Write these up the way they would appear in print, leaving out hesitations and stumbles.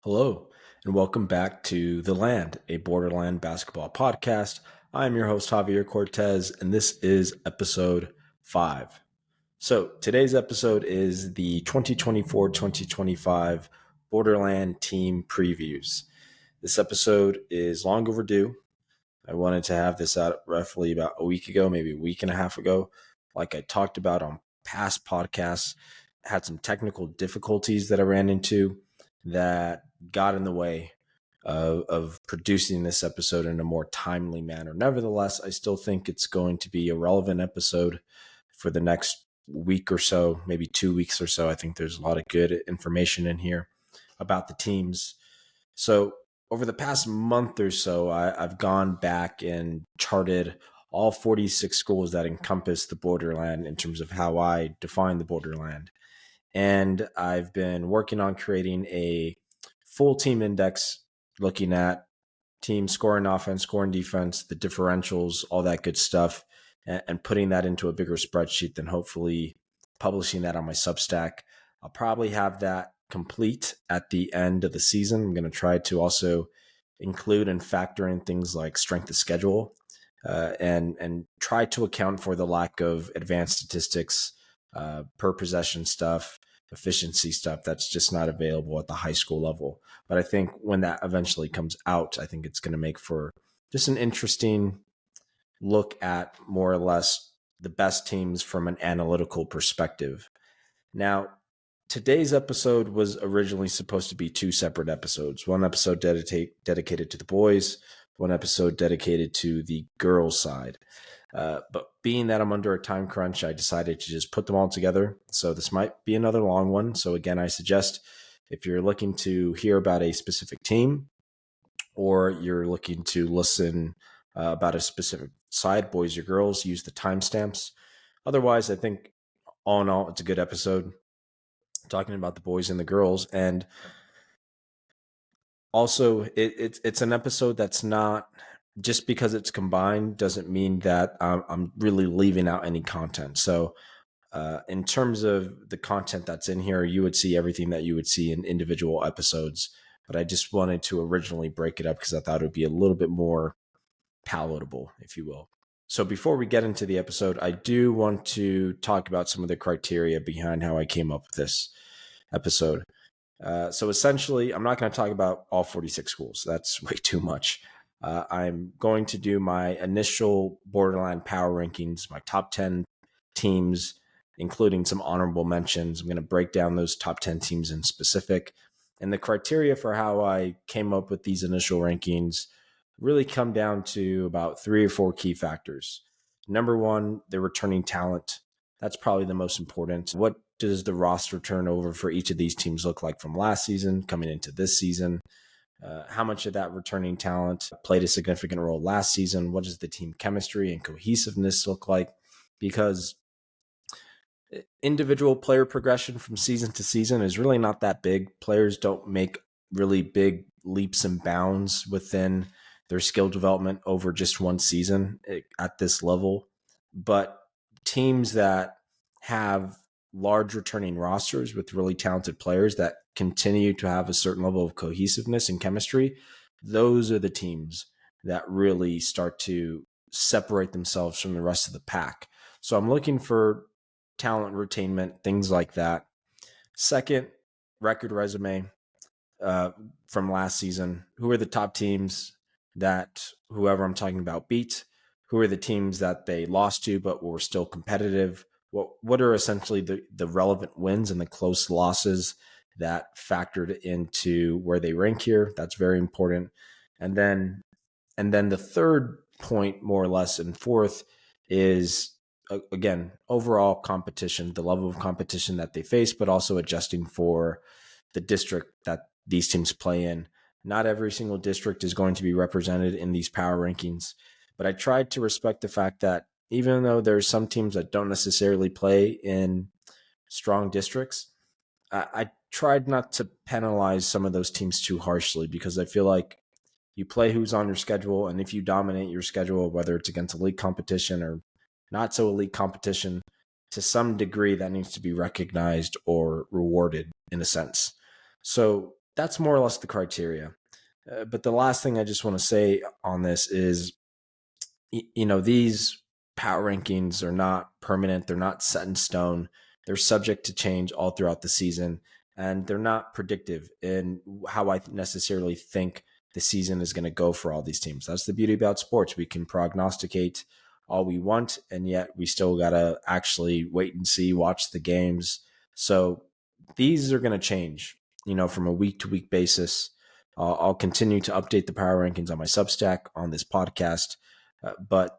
Hello, and welcome back to The Land, a Borderland basketball podcast. I'm your host, Javier Cortez, and this is episode 5. So, today's episode is the 2024-2025 Borderland team previews. This episode is long overdue. I wanted to have this out roughly about a week ago, maybe a week and a half ago. Like I talked about on past podcasts, I had some technical difficulties that I ran into that got in the way of producing this episode in a more timely manner. Nevertheless, I still think it's going to be a relevant episode for the next week or so, maybe 2 weeks or so. I think there's a lot of good information in here about the teams. So over the past month or so, I've gone back and charted all 46 schools that encompass the borderland in terms of how I define the borderland. And I've been working on creating a full team index, looking at team scoring offense, scoring defense, the differentials, all that good stuff, and putting that into a bigger spreadsheet, then hopefully publishing that on my Substack. I'll probably have that complete at the end of the season. I'm going to try to also include and factor in things like strength of schedule and try to account for the lack of advanced statistics, per possession stuff, efficiency stuff that's just not available at the high school level. But I think when that eventually comes out, I think it's going to make for just an interesting look at more or less the best teams from an analytical perspective. Now, today's episode was originally supposed to be 2 separate episodes. One episode dedicated to the boys, one episode dedicated to the girls' side. But being that I'm under a time crunch, I decided to just put them all together. So this might be another long one. So again, I suggest if you're looking to hear about a specific team or you're looking to listen about a specific side, boys or girls, use the timestamps. Otherwise, I think all in all, it's a good episode talking about the boys and the girls. And also, it's an episode that's not, just because it's combined doesn't mean that I'm really leaving out any content. So in terms of the content that's in here, you would see everything that you would see in individual episodes. But I just wanted to originally break it up because I thought it would be a little bit more palatable, if you will. So before we get into the episode, I do want to talk about some of the criteria behind how I came up with this episode. So essentially, I'm not going to talk about all 46 schools. That's way too much. I'm going to do my initial Borderland power rankings, my top 10 teams, including some honorable mentions. I'm going to break down those top 10 teams in specific. And the criteria for how I came up with these initial rankings really come down to about 3 or 4 key factors. Number one, the returning talent. That's probably the most important. What does the roster turnover for each of these teams look like from last season coming into this season? How much of that returning talent played a significant role last season? What does the team chemistry and cohesiveness look like? Because individual player progression from season to season is really not that big. Players don't make really big leaps and bounds within their skill development over just one season at this level. But teams that have large returning rosters with really talented players that continue to have a certain level of cohesiveness and chemistry, those are the teams that really start to separate themselves from the rest of the pack. So I'm looking for talent retainment, things like that. Second, record resume from last season. Who are the top teams that whoever I'm talking about beat? Who are the teams that they lost to but were still competitive? What are essentially the relevant wins and the close losses that factored into where they rank here? That's very important. And then the third point, more or less, and fourth is, again, overall competition, the level of competition that they face, but also adjusting for the district that these teams play in. Not every single district is going to be represented in these power rankings, but I tried to respect the fact that even though there's some teams that don't necessarily play in strong districts, I tried not to penalize some of those teams too harshly, because I feel like you play who's on your schedule, and if you dominate your schedule, whether it's against elite competition or not so elite competition, to some degree that needs to be recognized or rewarded in a sense. So that's more or less the criteria. But the last thing I just want to say on this is, these power rankings are not permanent. They're not set in stone. They're subject to change all throughout the season, and they're not predictive in how I necessarily think the season is going to go for all these teams. That's the beauty about sports. We can prognosticate all we want, and yet we still got to actually wait and see, watch the games. So these are going to change, from a week to week basis. I'll continue to update the power rankings on my Substack, on this podcast. But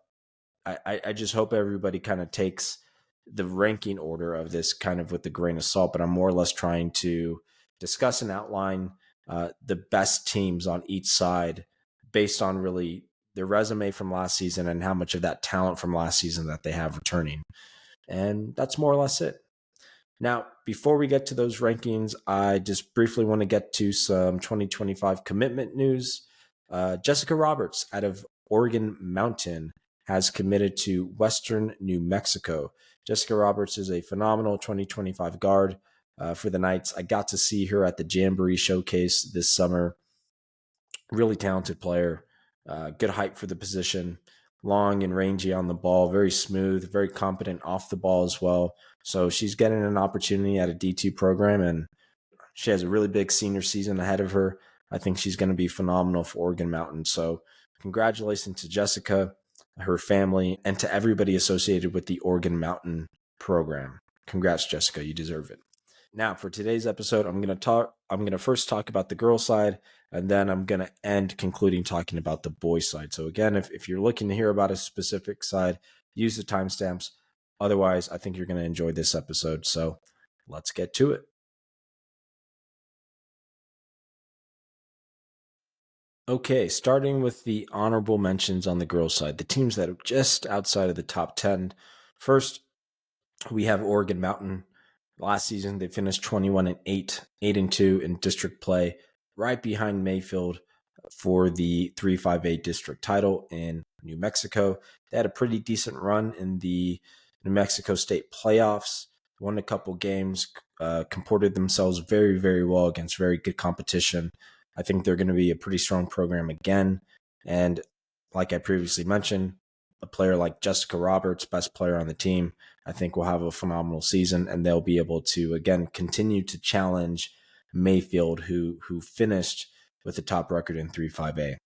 I just hope everybody kind of takes the ranking order of this kind of with a grain of salt. But I'm more or less trying to discuss and outline the best teams on each side based on really their resume from last season and how much of that talent from last season that they have returning. And that's more or less it. Now, before we get to those rankings, I just briefly want to get to some 2025 commitment news. Jessica Roberts out of Oregon Mountain has committed to Western New Mexico. Jessica Roberts is a phenomenal 2025 guard for the Knights. I got to see her at the Jamboree Showcase this summer. Really talented player, good height for the position, long and rangy on the ball, very smooth, very competent off the ball as well. So she's getting an opportunity at a D2 program, and she has a really big senior season ahead of her. I think she's going to be phenomenal for Oregon Mountain. So congratulations to Jessica, her family, and to everybody associated with the Oregon Mountain program. Congrats, Jessica. You deserve it. Now, for today's episode, I'm going to first talk about the girl side, and then I'm going to end concluding talking about the boy side. So again, if you're looking to hear about a specific side, use the timestamps. Otherwise, I think you're going to enjoy this episode. So let's get to it. Okay, starting with the honorable mentions on the girls' side, the teams that are just outside of the top 10. First, we have Oregon Mountain. Last season, they finished 21-8, 8-2 in district play, right behind Mayfield for the 3-5A district title in New Mexico. They had a pretty decent run in the New Mexico State playoffs, won a couple games, comported themselves very, very well against very good competition. I think they're going to be a pretty strong program again. And like I previously mentioned, a player like Jessica Roberts, best player on the team, I think will have a phenomenal season, and they'll be able to, again, continue to challenge Mayfield, who finished with the top record in 3-5A.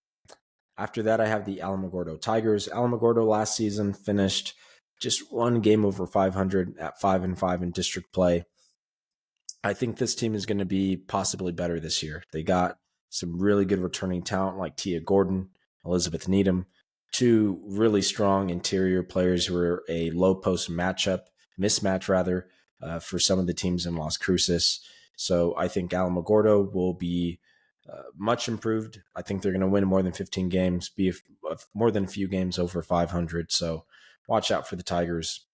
After that, I have the Alamogordo Tigers. Alamogordo last season finished just one game over 500 at 5-5 in district play. I think this team is going to be possibly better this year. They got some really good returning talent like Tia Gordon, Elizabeth Needham, two really strong interior players who are a low post mismatch for some of the teams in Las Cruces. So I think Alamogordo will be much improved. I think they're going to win more than 15 games, be more than a few games over 500. So watch out for the Tigers.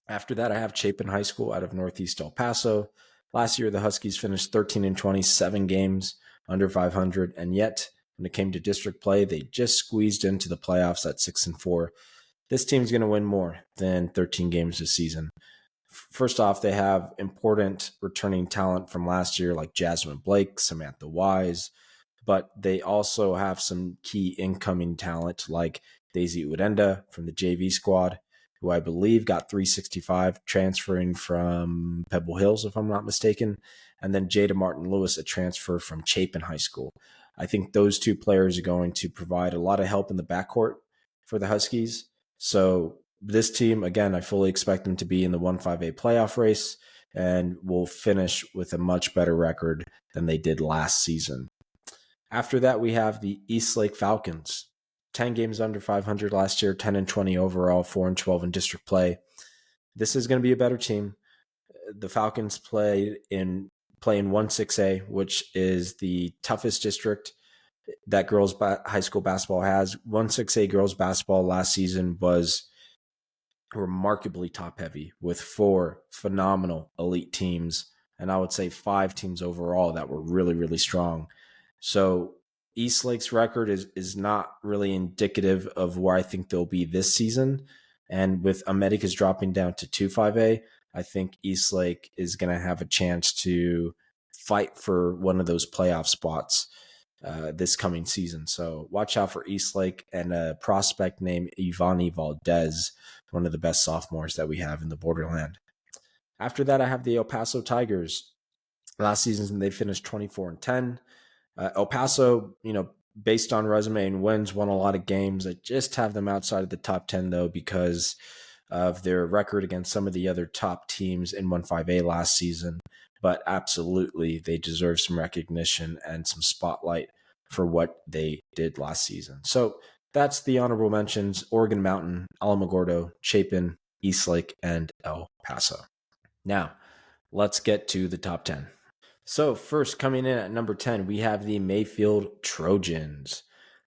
After that, I have Chapin High School out of Northeast El Paso. Last year, the Huskies finished 13-20, 7 games under 500, and yet when it came to district play, they just squeezed into the playoffs at 6-4. This team's going to win more than 13 games this season. First off, they have important returning talent from last year like Jasmine Blake, Samantha Wise, but they also have some key incoming talent like Daisy Urenda from the JV squad, who I believe got 365 transferring from Pebble Hills, if I'm not mistaken, and then Jada Martin-Lewis, a transfer from Chapin High School. I think those two players are going to provide a lot of help in the backcourt for the Huskies. So this team, again, I fully expect them to be in the 1-5A playoff race and will finish with a much better record than they did last season. After that, we have the Eastlake Falcons. 10 games under 500 last year, 10-20 overall, 4-12 in district play. This is going to be a better team. The Falcons play in 1-6A, which is the toughest district that girls high school basketball has. 1-6A girls basketball last season was remarkably top heavy with 4 phenomenal elite teams, and I would say 5 teams overall that were really, really strong. So Eastlake's record is not really indicative of where I think they'll be this season. And with Americas dropping down to 2-5A, I think Eastlake is going to have a chance to fight for one of those playoff spots this coming season. So watch out for Eastlake and a prospect named Ivani Valdez, one of the best sophomores that we have in the Borderland. After that, I have the El Paso Tigers. Last season, they finished 24-10. El Paso, based on resume and wins, won a lot of games. I just have them outside of the top 10, though, because of their record against some of the other top teams in 1-5A last season. But absolutely, they deserve some recognition and some spotlight for what they did last season. So that's the honorable mentions: Oregon Mountain, Alamogordo, Chapin, Eastlake, and El Paso. Now, let's get to the top 10. So first, coming in at number 10, we have the Mayfield Trojans.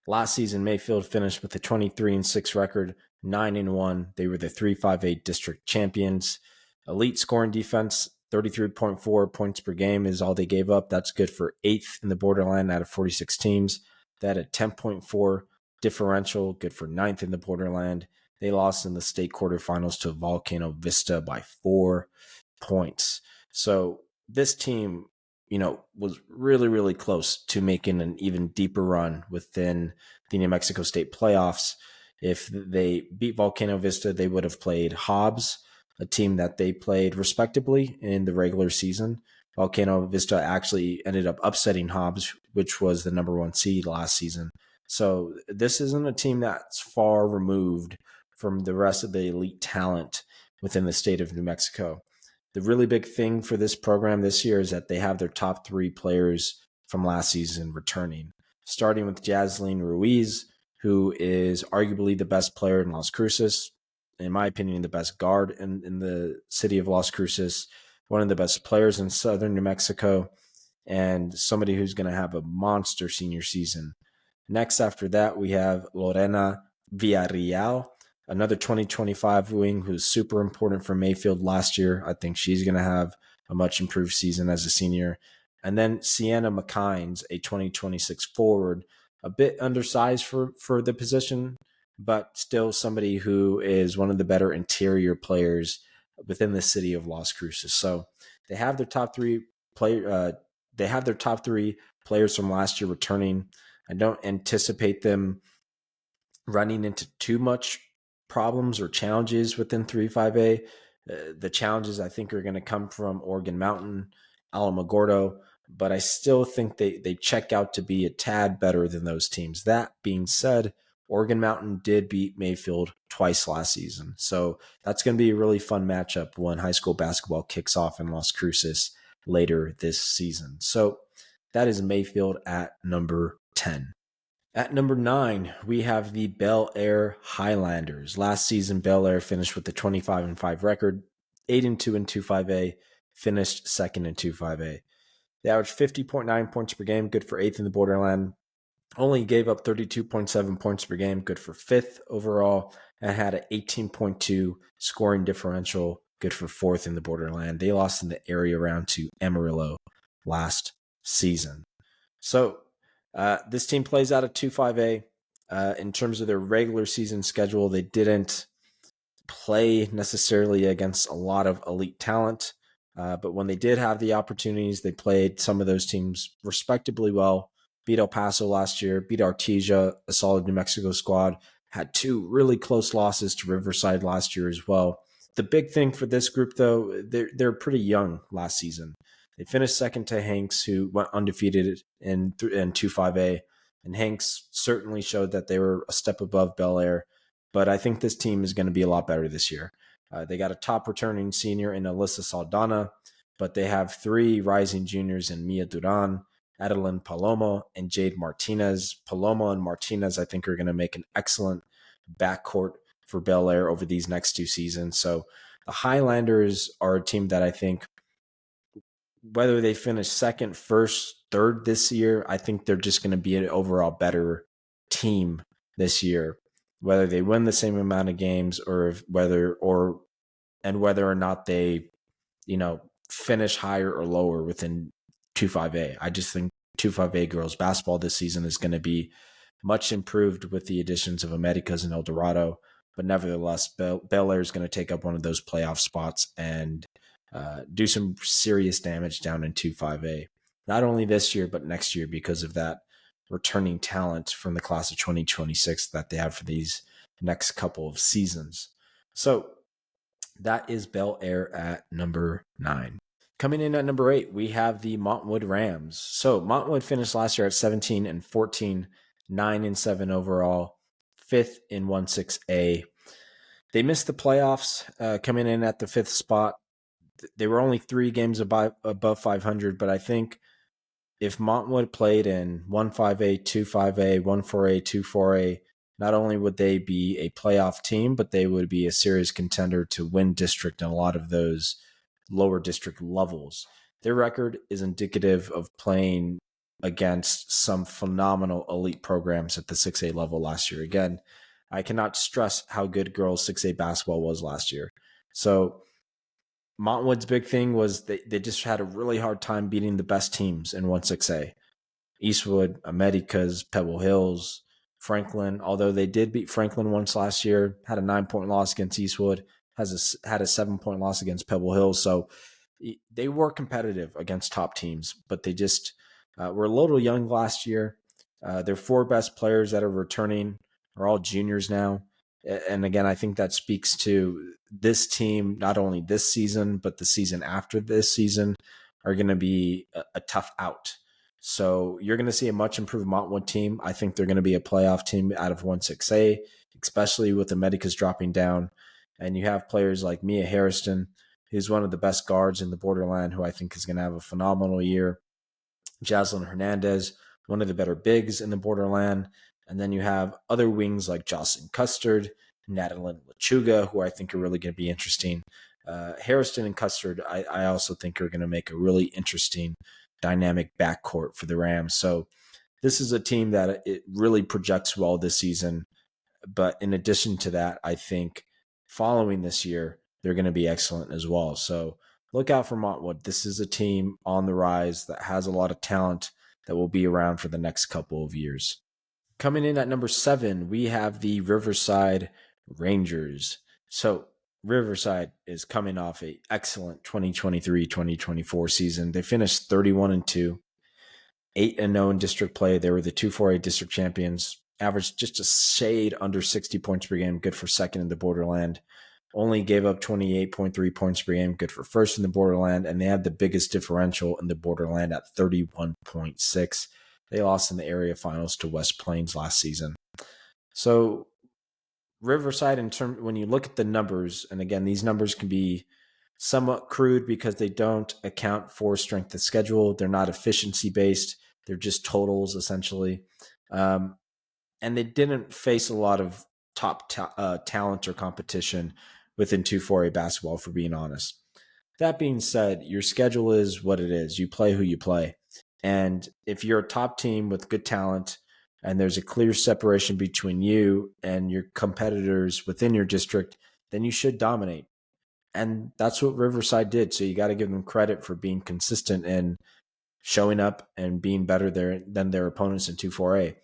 Last season, Mayfield finished with a 23-6 record, 9-1. They were the 3-5-8 district champions. Elite scoring defense, 33.4 points per game is all they gave up. That's good for 8th in the Borderland out of 46 teams. They had a 10.4 differential, good for 9th in the Borderland. They lost in the state quarterfinals to Volcano Vista by 4 points. So this team, was really, really close to making an even deeper run within the New Mexico State playoffs. If they beat Volcano Vista, they would have played Hobbs, a team that they played respectably in the regular season. Volcano Vista actually ended up upsetting Hobbs, which was the number 1 seed last season. So this isn't a team that's far removed from the rest of the elite talent within the state of New Mexico. The really big thing for this program this year is that they have their top 3 players from last season returning, starting with Jaslyn Ruiz, who is arguably the best player in Las Cruces, in my opinion, the best guard in the city of Las Cruces, one of the best players in southern New Mexico, and somebody who's going to have a monster senior season. Next, after that, we have Lorena Villarreal, another 2025 wing who's super important for Mayfield last year. I think she's going to have a much improved season as a senior. And then Sienna McKines, a 2026 forward, a bit undersized for the position, but still somebody who is one of the better interior players within the city of Las Cruces. So they have their top 3 players from last year returning. I don't anticipate them running into too much problems or challenges within 3-5A. The challenges I think are going to come from Oregon Mountain, Alamogordo, but I still think they check out to be a tad better than those teams. That being said, Oregon Mountain did beat Mayfield twice last season. So that's going to be a really fun matchup when high school basketball kicks off in Las Cruces later this season. So that is Mayfield at number 10. At number 9, we have the Bel Air Highlanders. Last season, Bel Air finished with a 25-5 record, 8-2 in 2-5A, finished second in 2-5A. They averaged 50.9 points per game, good for 8th in the Borderland. Only gave up 32.7 points per game, good for 5th overall, and had an 18.2 scoring differential, good for 4th in the Borderland. They lost in the area round to Amarillo last season. So this team plays out of 2-5A. In terms of their regular season schedule, they didn't play necessarily against a lot of elite talent. But when they did have the opportunities, they played some of those teams respectably well. Beat El Paso last year, beat Artesia, a solid New Mexico squad. Had 2 really close losses to Riverside last year as well. The big thing for this group, though, they're pretty young last season. They finished second to Hanks, who went undefeated in 2-5A. And Hanks certainly showed that they were a step above Bel Air. But I think this team is going to be a lot better this year. They got a top returning senior in Alyssa Saldana, but they have 3 rising juniors in Mia Duran, Adeline Palomo, and Jade Martinez. Palomo and Martinez, I think, are going to make an excellent backcourt for Bel Air over these next 2 seasons. So the Highlanders are a team that I think, whether they finish second, first, third this year, I think they're just going to be an overall better team this year. Whether they win the same amount of games whether or not they, finish higher or lower within 2-5A. I just think 2-5A girls basketball this season is going to be much improved with the additions of Americas and El Dorado. But nevertheless, Bel Air is going to take up one of those playoff spots and do some serious damage down in 2-5A. not only this year, but next year because of that returning talent from the class of 2026 that they have for these next couple of seasons. So that is Bel Air at number 9. Coming in at number 8, we have the Montwood Rams. So Montwood finished last year at 17-14, 9-7 overall, 5th in 1-6A. They missed the playoffs, coming in at the 5th spot. They were only 3 games above 500, but I think if Montwood played in 1-5A, 2-5A, 1-4A, 2-4A, not only would they be a playoff team, but they would be a serious contender to win district in a lot of those lower district levels. Their record is indicative of playing against some phenomenal elite programs at the 6A level last year. Again, I cannot stress how good girls 6A basketball was last year. So Montwood's big thing was they just had a really hard time beating the best teams in 1-6A. Eastwood, Americas, Pebble Hills, Franklin, although they did beat Franklin once last year, had a 9-point loss against Eastwood, had a 7-point loss against Pebble Hills. So they were competitive against top teams, but they just were a little young last year. Their 4 best players that are returning are all juniors now. And again, I think that speaks to this team, not only this season, but the season after this season are going to be a tough out. So you're going to see a much improved Montwood team. I think they're going to be a playoff team out of 1-6A, especially with the Medicas dropping down. And you have players like Mia Harrison, who's one of the best guards in the Borderland, who I think is going to have a phenomenal year. Jaslyn Hernandez, one of the better bigs in the Borderland. And then you have other wings like Jocelyn Custard, Natalie Lechuga, who I think are really going to be interesting. Harrison and Custard, I also think are going to make a really interesting dynamic backcourt for the Rams. So this is a team that it really projects well this season. But in addition to that, I think following this year, they're going to be excellent as well. So look out for Montwood. This is a team on the rise that has a lot of talent that will be around for the next couple of years. Coming in at number 7, we have the Riverside Rangers. So Riverside is coming off an excellent 2023-2024 season. They finished 31-2, 8-0 in district play. They were the 2-4A district champions, averaged just a shade under 60 points per game, good for second in the Borderland. Only gave up 28.3 points per game, good for first in the Borderland, and they had the biggest differential in the Borderland at 31.6. They lost in the area finals to West Plains last season. So Riverside, when you look at the numbers, and again, these numbers can be somewhat crude because they don't account for strength of schedule. They're not efficiency based. They're just totals essentially. And they didn't face a lot of top talent or competition within 2-4A basketball, for being honest. That being said, your schedule is what it is. You play who you play. And if you're a top team with good talent and there's a clear separation between you and your competitors within your district, then you should dominate. And that's what Riverside did. So you got to give them credit for being consistent and showing up and being better than their opponents in 2-4A.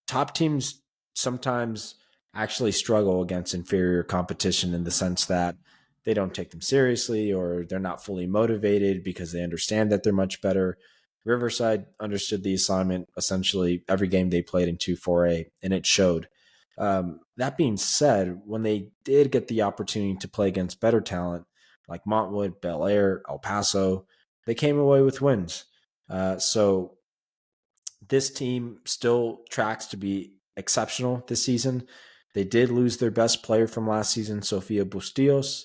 Top teams sometimes actually struggle against inferior competition in the sense that they don't take them seriously or they're not fully motivated because they understand that they're much better. Riverside understood the assignment essentially every game they played in 2-4A, and it showed. That being said, when they did get the opportunity to play against better talent like Montwood, Bel Air, El Paso, they came away with wins. So this team still tracks to be exceptional this season. They did lose their best player from last season, Sofia Bustillos.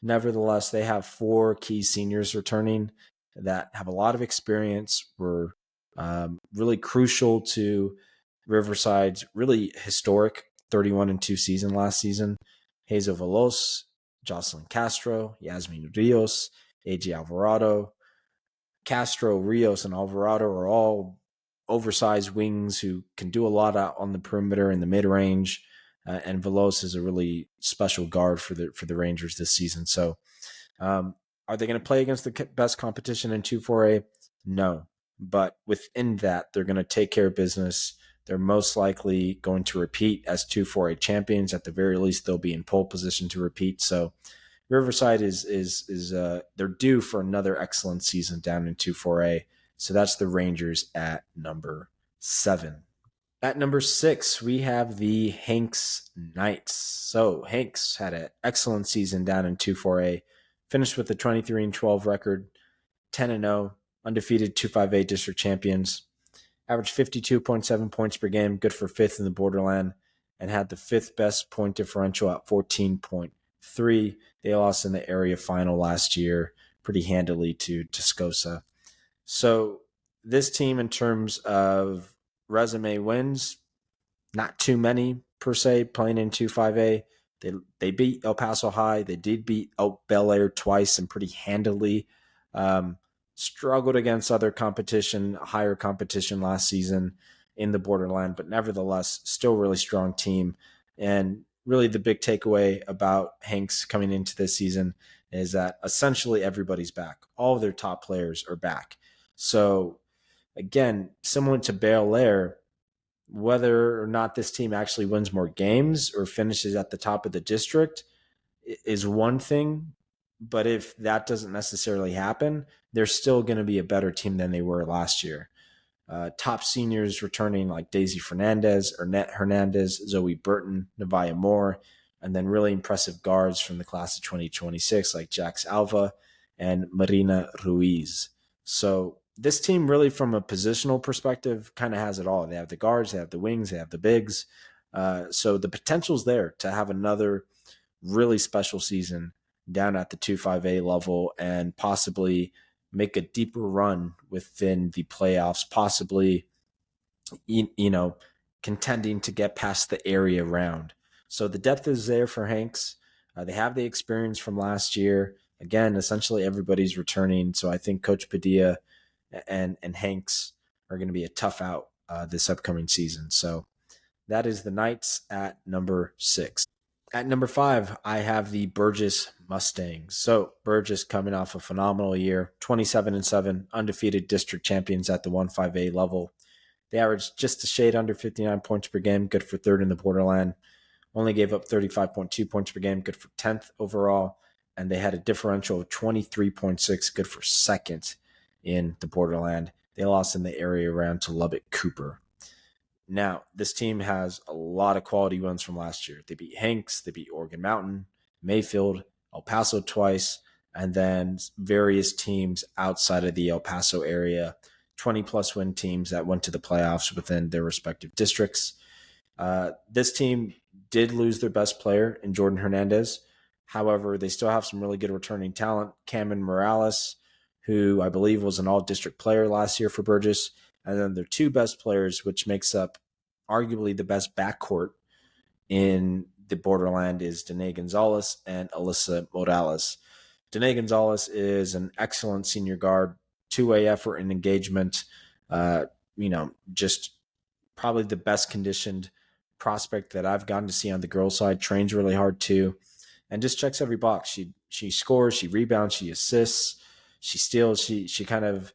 Nevertheless, they have 4 key seniors returning that have a lot of experience, were really crucial to Riverside's really historic 31-2 season last season. Hazel Veloz, Jocelyn Castro, Yasmin Rios, AJ Alvarado. Castro, Rios, and Alvarado are all oversized wings who can do a lot out on the perimeter in the mid-range. And Veloz is a really special guard for the Rangers this season. So are they going to play against the best competition in 2-4A? No. But within that, they're going to take care of business. They're most likely going to repeat as 2-4A champions. At the very least, they'll be in pole position to repeat. So Riverside is they're due for another excellent season down in 2-4A. So that's the Rangers at number 7. At number 6, we have the Hanks Knights. So Hanks had an excellent season down in 2-4A, finished with a 23-12 record, 10-0, undefeated 2-5A district champions, averaged 52.7 points per game, good for 5th in the Borderland, and had the 5th best point differential at 14.3. They lost in the area final last year pretty handily to Tascosa. So this team, in terms of resume wins, not too many per se, playing in 2-5A. They beat El Paso High. They did beat Bel Air twice and pretty handily. Struggled against other competition, higher competition last season in the Borderland, but nevertheless, still really strong team. And really the big takeaway about Hanks coming into this season is that essentially everybody's back. All of their top players are back. So again, similar to Bel Air, whether or not this team actually wins more games or finishes at the top of the district is one thing. But if that doesn't necessarily happen, they're still going to be a better team than they were last year. Top seniors returning like Daisy Fernandez, Ernette Hernandez, Zoe Burton, Nevaeh Moore, and then really impressive guards from the class of 2026 like Jax Alva and Marina Ruiz. So this team really, from a positional perspective, kind of has it all. They have the guards, they have the wings, they have the bigs. So the potential's there to have another really special season down at the 2-5A level and possibly make a deeper run within the playoffs, possibly, contending to get past the area round. So the depth is there for Hanks. They have the experience from last year. Again, essentially everybody's returning. So I think Coach Padilla and Hanks are going to be a tough out this upcoming season. So that is the Knights at number 6. At number 5, I have the Burges Mustangs. So Burges coming off a phenomenal year, 27-7, undefeated district champions at the 1-5A level. They averaged just a shade under 59 points per game, good for 3rd in the Borderland. Only gave up 35.2 points per game, good for 10th overall. And they had a differential of 23.6, good for 2nd in the Borderland. They lost in the area round to Lubbock Cooper. Now, this team has a lot of quality wins from last year. They beat Hanks, they beat Oregon Mountain, Mayfield, El Paso twice, and then various teams outside of the El Paso area, 20-plus win teams that went to the playoffs within their respective districts. This team did lose their best player in Jordan Hernandez. However, they still have some really good returning talent. Cameron Morales, who I believe was an all-district player last year for Burgess, and then their 2 best players, which makes up arguably the best backcourt in the Borderland, is Danae Gonzalez and Alyssa Morales. Danae Gonzalez is an excellent senior guard, 2-way effort and engagement. Just probably the best conditioned prospect that I've gotten to see on the girls' side. Trains really hard too, and just checks every box. She scores, she rebounds, she assists, she steals. She kind of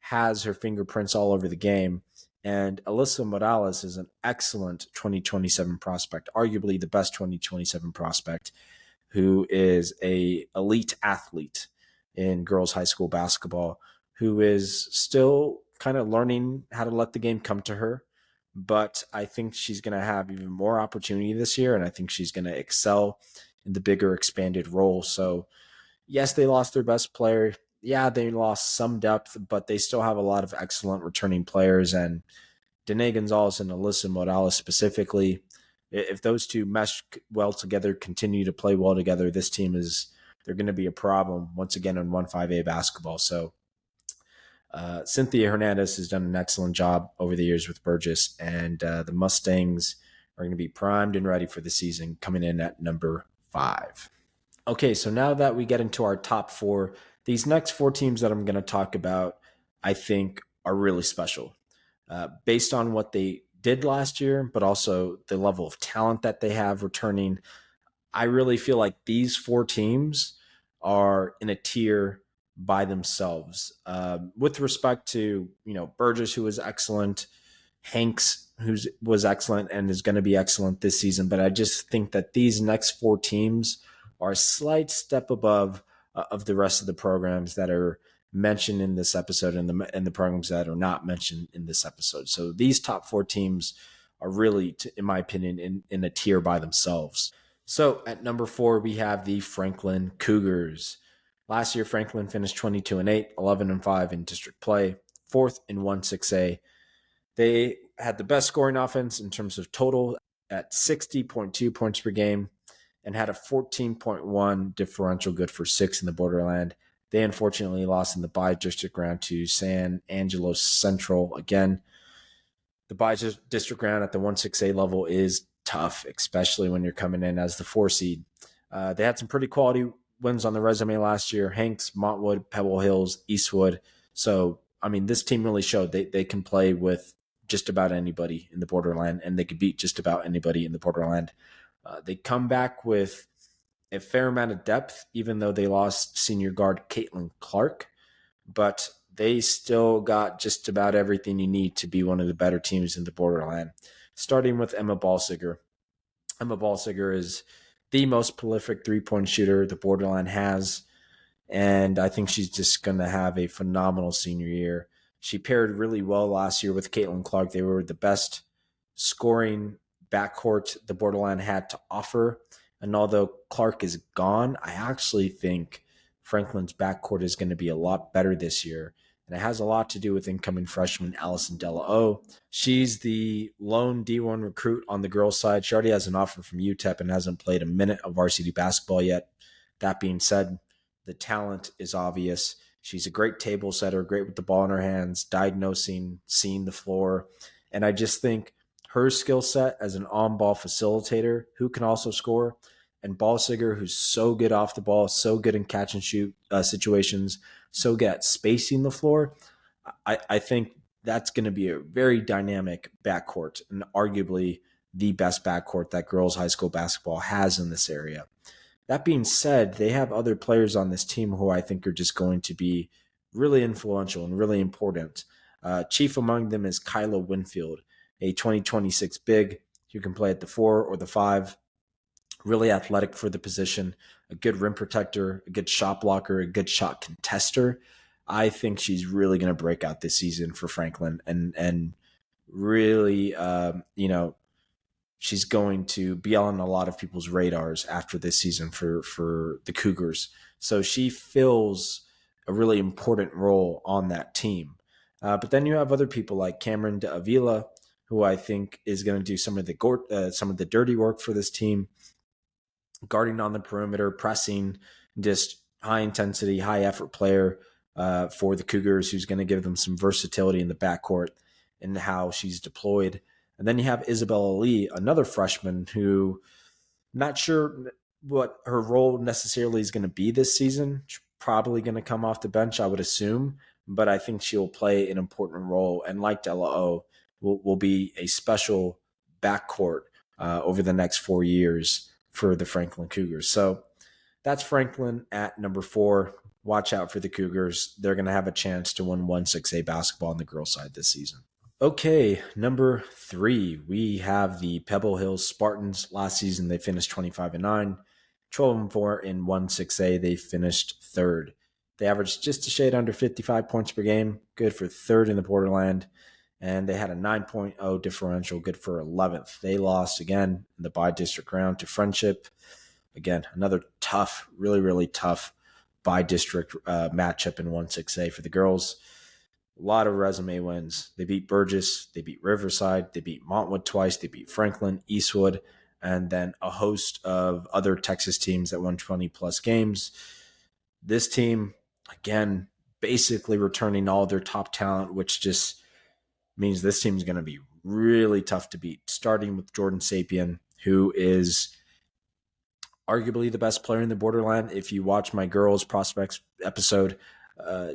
has her fingerprints all over the game. And Alyssa Morales is an excellent 2027 prospect, arguably the best 2027 prospect, who is a elite athlete in girls high school basketball, who is still kind of learning how to let the game come to her. But I think she's going to have even more opportunity this year, and I think she's going to excel in the bigger expanded role. So yes, they lost their best player. Yeah, they lost some depth, but they still have a lot of excellent returning players. And Danae Gonzalez and Alyssa Morales specifically, if those two mesh well together, continue to play well together, this team they're going to be a problem once again in 1-5A basketball. So Cynthia Hernandez has done an excellent job over the years with Burgess, and the Mustangs are going to be primed and ready for the season, coming in at number 5. Okay, so now that we get into our top 4, these next 4 teams that I'm going to talk about, I think, are really special. Based on what they did last year, but also the level of talent that they have returning, I really feel like these 4 teams are in a tier by themselves. With respect to, Burgess, who was excellent, Hanks, who was excellent and is going to be excellent this season, but I just think that these next 4 teams are a slight step above of the rest of the programs that are mentioned in this episode and the programs that are not mentioned in this episode. So these top 4 teams are really, in my opinion, in a tier by themselves. So at number 4, we have the Franklin Cougars. Last year, Franklin finished 22-8, 11-5 in district play, 4th in 1-6A. They had the best scoring offense in terms of total at 60.2 points per game and had a 14.1 differential good for 6 in the Borderland. They unfortunately lost in the bi-district round to San Angelo Central. Again, the bi-district round at the 1-6A level is tough, especially when you're coming in as the 4 seed. They had some pretty quality wins on the resume last year. Hanks, Montwood, Pebble Hills, Eastwood. So, I mean, this team really showed they can play with just about anybody in the Borderland, and they could beat just about anybody in the Borderland. They come back with a fair amount of depth, even though they lost senior guard Caitlin Clark. But they still got just about everything you need to be one of the better teams in the Borderland. Starting with Emma Balsiger. Emma Balsiger is the most prolific three-point shooter the Borderland has, and I think she's just going to have a phenomenal senior year. She paired really well last year with Caitlin Clark. They were the best scoring backcourt the Borderland had to offer, and although Clark is gone, I actually think Franklin's backcourt is going to be a lot better this year. And it has a lot to do with incoming freshman Allison Della O. She's the lone D1 recruit on the girls' side. She already has an offer from UTEP and hasn't played a minute of varsity basketball yet. That being said, the talent is obvious. She's a great table setter, great with the ball in her hands, diagnosing, seeing the floor. And I just think her skill set as an on-ball facilitator who can also score, and Balsiger, who's so good off the ball, so good in catch and shoot situations, so good at spacing the floor, I think that's going to be a very dynamic backcourt and arguably the best backcourt that girls high school basketball has in this area. That being said, they have other players on this team who I think are just going to be really influential and really important. Chief among them is Kyla Winfield, a 2026 big who can play at the 4 or the 5. Really athletic for the position, a good rim protector, a good shot blocker, a good shot contester. I think she's really going to break out this season for Franklin and really, she's going to be on a lot of people's radars after this season for the Cougars. So she fills a really important role on that team. But then you have other people like Cameron de Avila, who I think is going to do some of the dirty work for this team. Guarding on the perimeter, pressing, just high intensity, high effort player for the Cougars who's going to give them some versatility in the backcourt and how she's deployed. And then you have Isabella Lee, another freshman who not sure what her role necessarily is going to be this season. She's probably going to come off the bench, I would assume, but I think she'll play an important role. And like Della O, will be a special backcourt over the next 4 years for the Franklin Cougars. So that's Franklin at number 4. Watch out for the Cougars. They're going to have a chance to win 1-6A basketball on the girls' side this season. Okay, number 3, we have the Pebble Hills Spartans. Last season, they finished 25-9, 12-4 in 1-6A. They finished 3rd. They averaged just a shade under 55 points per game, good for 3rd in the Borderland. And they had a 9.0 differential, good for 11th. They lost again in the bi-district round to Friendship. Again, another tough, really, really tough bi-district matchup in 1-6A for the girls. A lot of resume wins. They beat Burges, they beat Riverside, they beat Montwood twice, they beat Franklin, Eastwood, and then a host of other Texas teams that won 20-plus games. This team, again, basically returning all their top talent, which just means this team is going to be really tough to beat, starting with Jordan Sapien, who is arguably the best player in the Borderland. If you watch my girls prospects episode,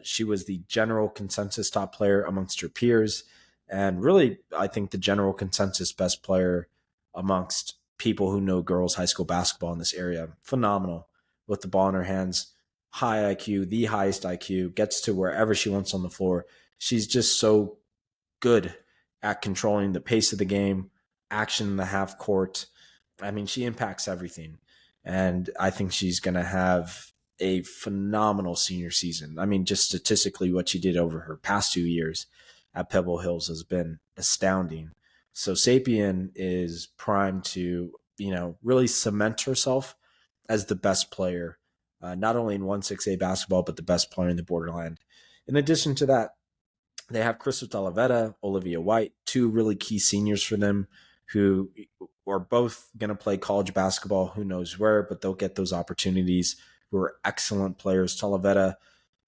she was the general consensus top player amongst her peers, and really, I think the general consensus best player amongst people who know girls high school basketball in this area. Phenomenal with the ball in her hands, high IQ, the highest IQ, gets to wherever she wants on the floor. She's just so good at controlling the pace of the game, action in the half court. I mean, she impacts everything. And I think she's going to have a phenomenal senior season. I mean, just statistically, what she did over her past 2 years at Pebble Hills has been astounding. So Sapien is primed to, really cement herself as the best player, not only in 1-6A basketball, but the best player in the Borderland. In addition to that, they have Crystal Talavera, Olivia White, two really key seniors for them who are both going to play college basketball, who knows where, but they'll get those opportunities, who are excellent players. Talavera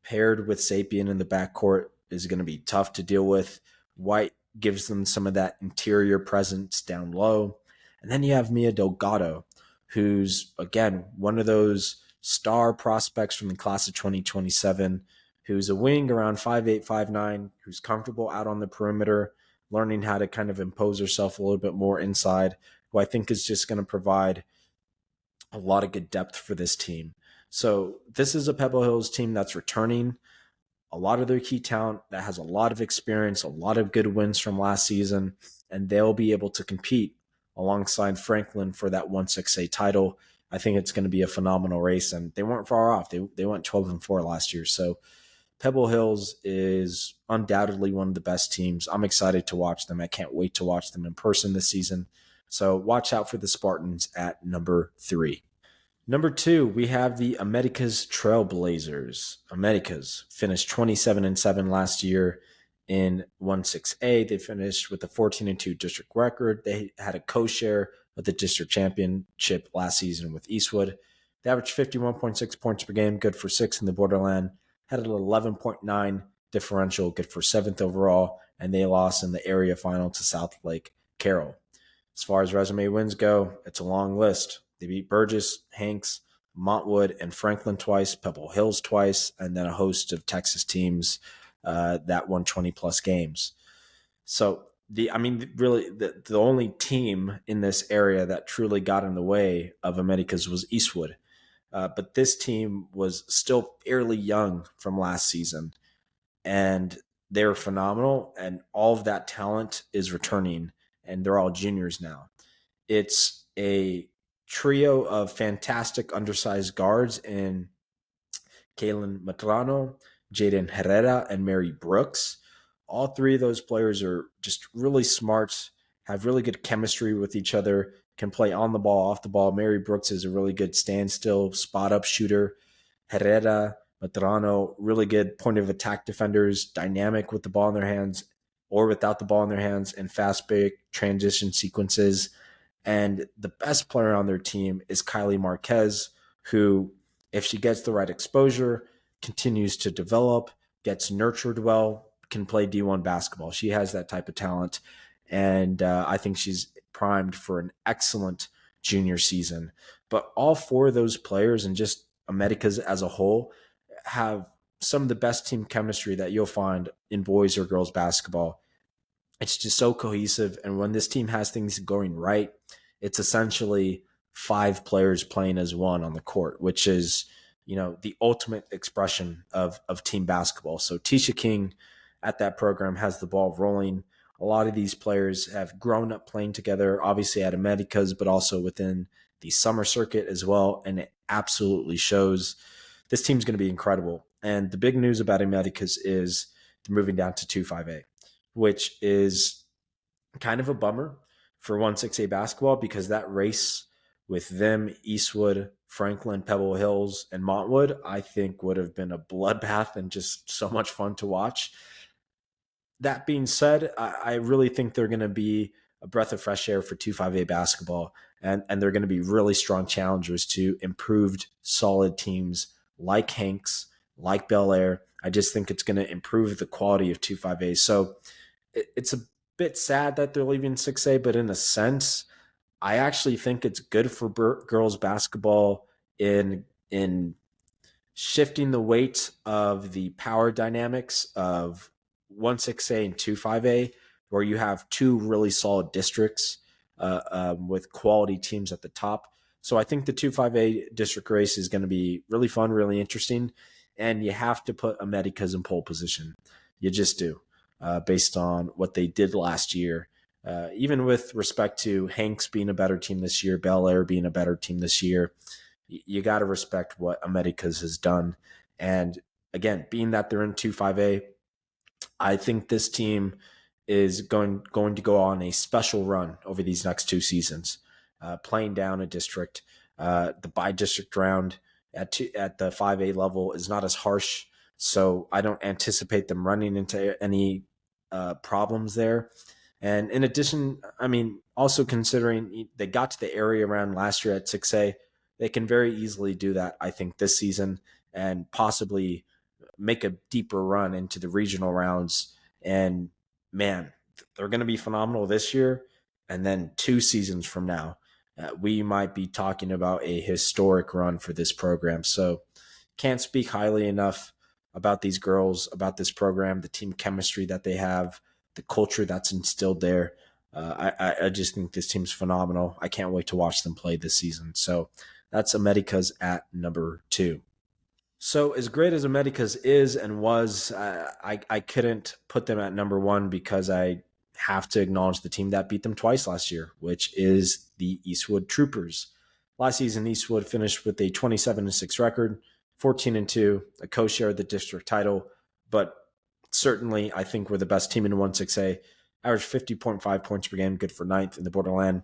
paired with Sapien in the backcourt is going to be tough to deal with. White gives them some of that interior presence down low. And then you have Mia Delgado, who's, again, one of those star prospects from the class of 2027, who's a wing around 5'8", 5'9", who's comfortable out on the perimeter, learning how to kind of impose herself a little bit more inside, who I think is just going to provide a lot of good depth for this team. So this is a Pebble Hills team that's returning a lot of their key talent, that has a lot of experience, a lot of good wins from last season, and they'll be able to compete alongside Franklin for that 1-6A title. I think it's going to be a phenomenal race, and they weren't far off. They went 12-4 last year. So Pebble Hills is undoubtedly one of the best teams. I'm excited to watch them. I can't wait to watch them in person this season. So watch out for the Spartans at number 3. Number 2, we have the Americas Trailblazers. Americas finished 27-7 last year in 1-6A. They finished with a 14-2 district record. They had a co-share of the district championship last season with Eastwood. They averaged 51.6 points per game, good for 6th in the Borderland. Had an 11.9 differential, good for 7th overall, and they lost in the area final to Southlake Carroll. As far as resume wins go, it's a long list. They beat Burges, Hanks, Montwood, and Franklin twice, Pebble Hills twice, and then a host of Texas teams that won 20-plus games. So, the only team in this area that truly got in the way of Americas was Eastwood. But this team was still fairly young from last season, and they were phenomenal, and all of that talent is returning, and they're all juniors now. It's a trio of fantastic undersized guards in Kaylin Matrano, Jaden Herrera, and Mary Brooks. All three of those players are just really smart, have really good chemistry with each other, can play on the ball, off the ball. Mary Brooks is a really good standstill, spot-up shooter. Herrera, Matrano, really good point-of-attack defenders, dynamic with the ball in their hands or without the ball in their hands, and fast-break transition sequences. And the best player on their team is Kylie Marquez, who, if she gets the right exposure, continues to develop, gets nurtured well, can play D1 basketball. She has that type of talent, and I think she's primed for an excellent junior season. But all four of those players, and just Americas as a whole, have some of the best team chemistry that you'll find in boys or girls basketball. It's just so cohesive, and when this team has things going right, it's essentially 5 players playing as one on the court, which is, the ultimate expression of team basketball. So Tisha King at that program has the ball rolling. A lot of these players have grown up playing together, obviously at Americas, but also within the summer circuit as well, and it absolutely shows. This team's going to be incredible. And the big news about Americas is they're moving down to 2-5A, which is kind of a bummer for 1-6A basketball, because that race with them, Eastwood, Franklin, Pebble Hills, and Montwood, I think would have been a bloodbath and just so much fun to watch. That being said, I really think they're going to be a breath of fresh air for 2-5A basketball, and they're going to be really strong challengers to improved, solid teams like Hanks, like Bel Air. I just think it's going to improve the quality of 2-5A. So it's a bit sad that they're leaving 6A, but in a sense, I actually think it's good for girls basketball in shifting the weight of the power dynamics of 1-6A and 2-5A, where you have two really solid districts with quality teams at the top. So I think the 2-5A district race is going to be really fun, really interesting, and you have to put Americas in pole position. You just do, based on what they did last year. Even with respect to Hanks being a better team this year, Bel Air being a better team this year, you got to respect what Americas has done. And again, being that they're in 2-5A, I think this team is going to go on a special run over these next 2 seasons, playing down a district. The by-district round at the 5A level is not as harsh, so I don't anticipate them running into any problems there. And in addition, I mean, also considering they got to the area around last year at 6A, they can very easily do that, I think, this season and possibly make a deeper run into the regional rounds. And man, they're going to be phenomenal this year. And then 2 seasons from now, we might be talking about a historic run for this program. So can't speak highly enough about these girls, about this program, the team chemistry that they have, the culture that's instilled there. I just think this team's phenomenal. I can't wait to watch them play this season. So that's Americas at number 2. So as great as Americas is and was, I couldn't put them at number 1 because I have to acknowledge the team that beat them twice last year, which is the Eastwood Troopers. Last season, Eastwood finished with a 27-6 record, 14-2, a co-share of the district title, but certainly I think we're the best team in 1-6A. Averaged 50.5 points per game, good for 9th in the Borderland.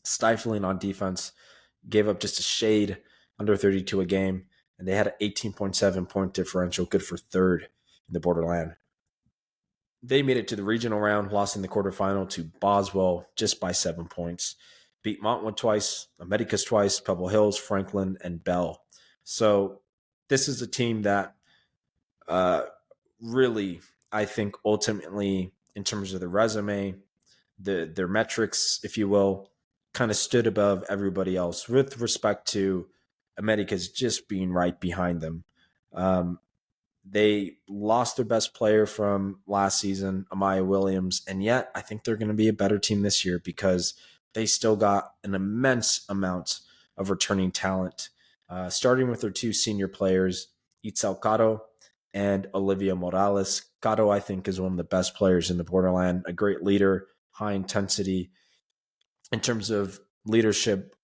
Stifling on defense, gave up just a shade under 32 a game, and they had an 18.7 point differential, good for 3rd in the Borderland. They made it to the regional round, lost in the quarterfinal to Boswell just by 7 points. Beat Montwood twice, Americas twice, Pebble Hills, Franklin, and Bel. So this is a team that really, I think, ultimately, in terms of the resume, their metrics, if you will, kind of stood above everybody else with respect to Americas just being right behind them. They lost their best player from last season, Amaya Williams, and yet I think they're going to be a better team this year because they still got an immense amount of returning talent, starting with their 2 senior players, Itzel Caro and Olivia Morales. Caro, I think, is one of the best players in the Borderland, a great leader, high intensity in terms of leadership,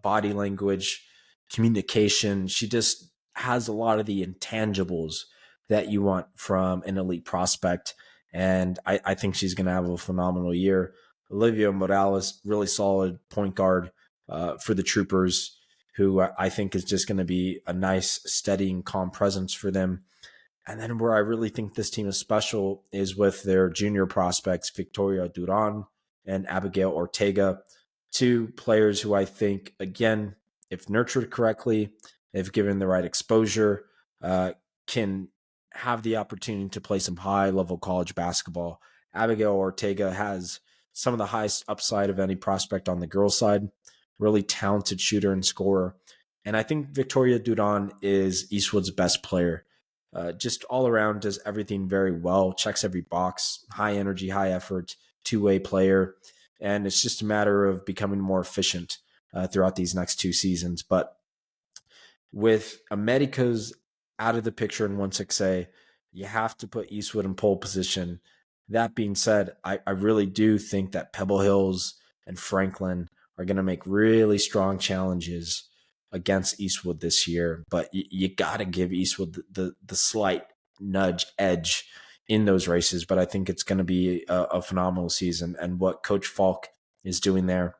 body language, communication. She just has a lot of the intangibles that you want from an elite prospect. And I think she's going to have a phenomenal year. Olivia Morales, really solid point guard for the Troopers, who I think is just going to be a nice, steady and calm presence for them. And then where I really think this team is special is with their junior prospects, Victoria Duran and Abigail Ortega, 2 players who I think, again, if nurtured correctly, if given the right exposure, can have the opportunity to play some high-level college basketball. Abigail Ortega has some of the highest upside of any prospect on the girls' side, really talented shooter and scorer. And I think Victoria Duran is Eastwood's best player. Just all around does everything very well, checks every box, high energy, high effort, 2-way player. And it's just a matter of becoming more efficient throughout these next 2 seasons. But with Americas out of the picture in 1-6A, you have to put Eastwood in pole position. That being said, I really do think that Pebble Hills and Franklin are going to make really strong challenges against Eastwood this year. But you got to give Eastwood the slight nudge edge in those races. But I think it's going to be a phenomenal season. And what Coach Falk is doing there,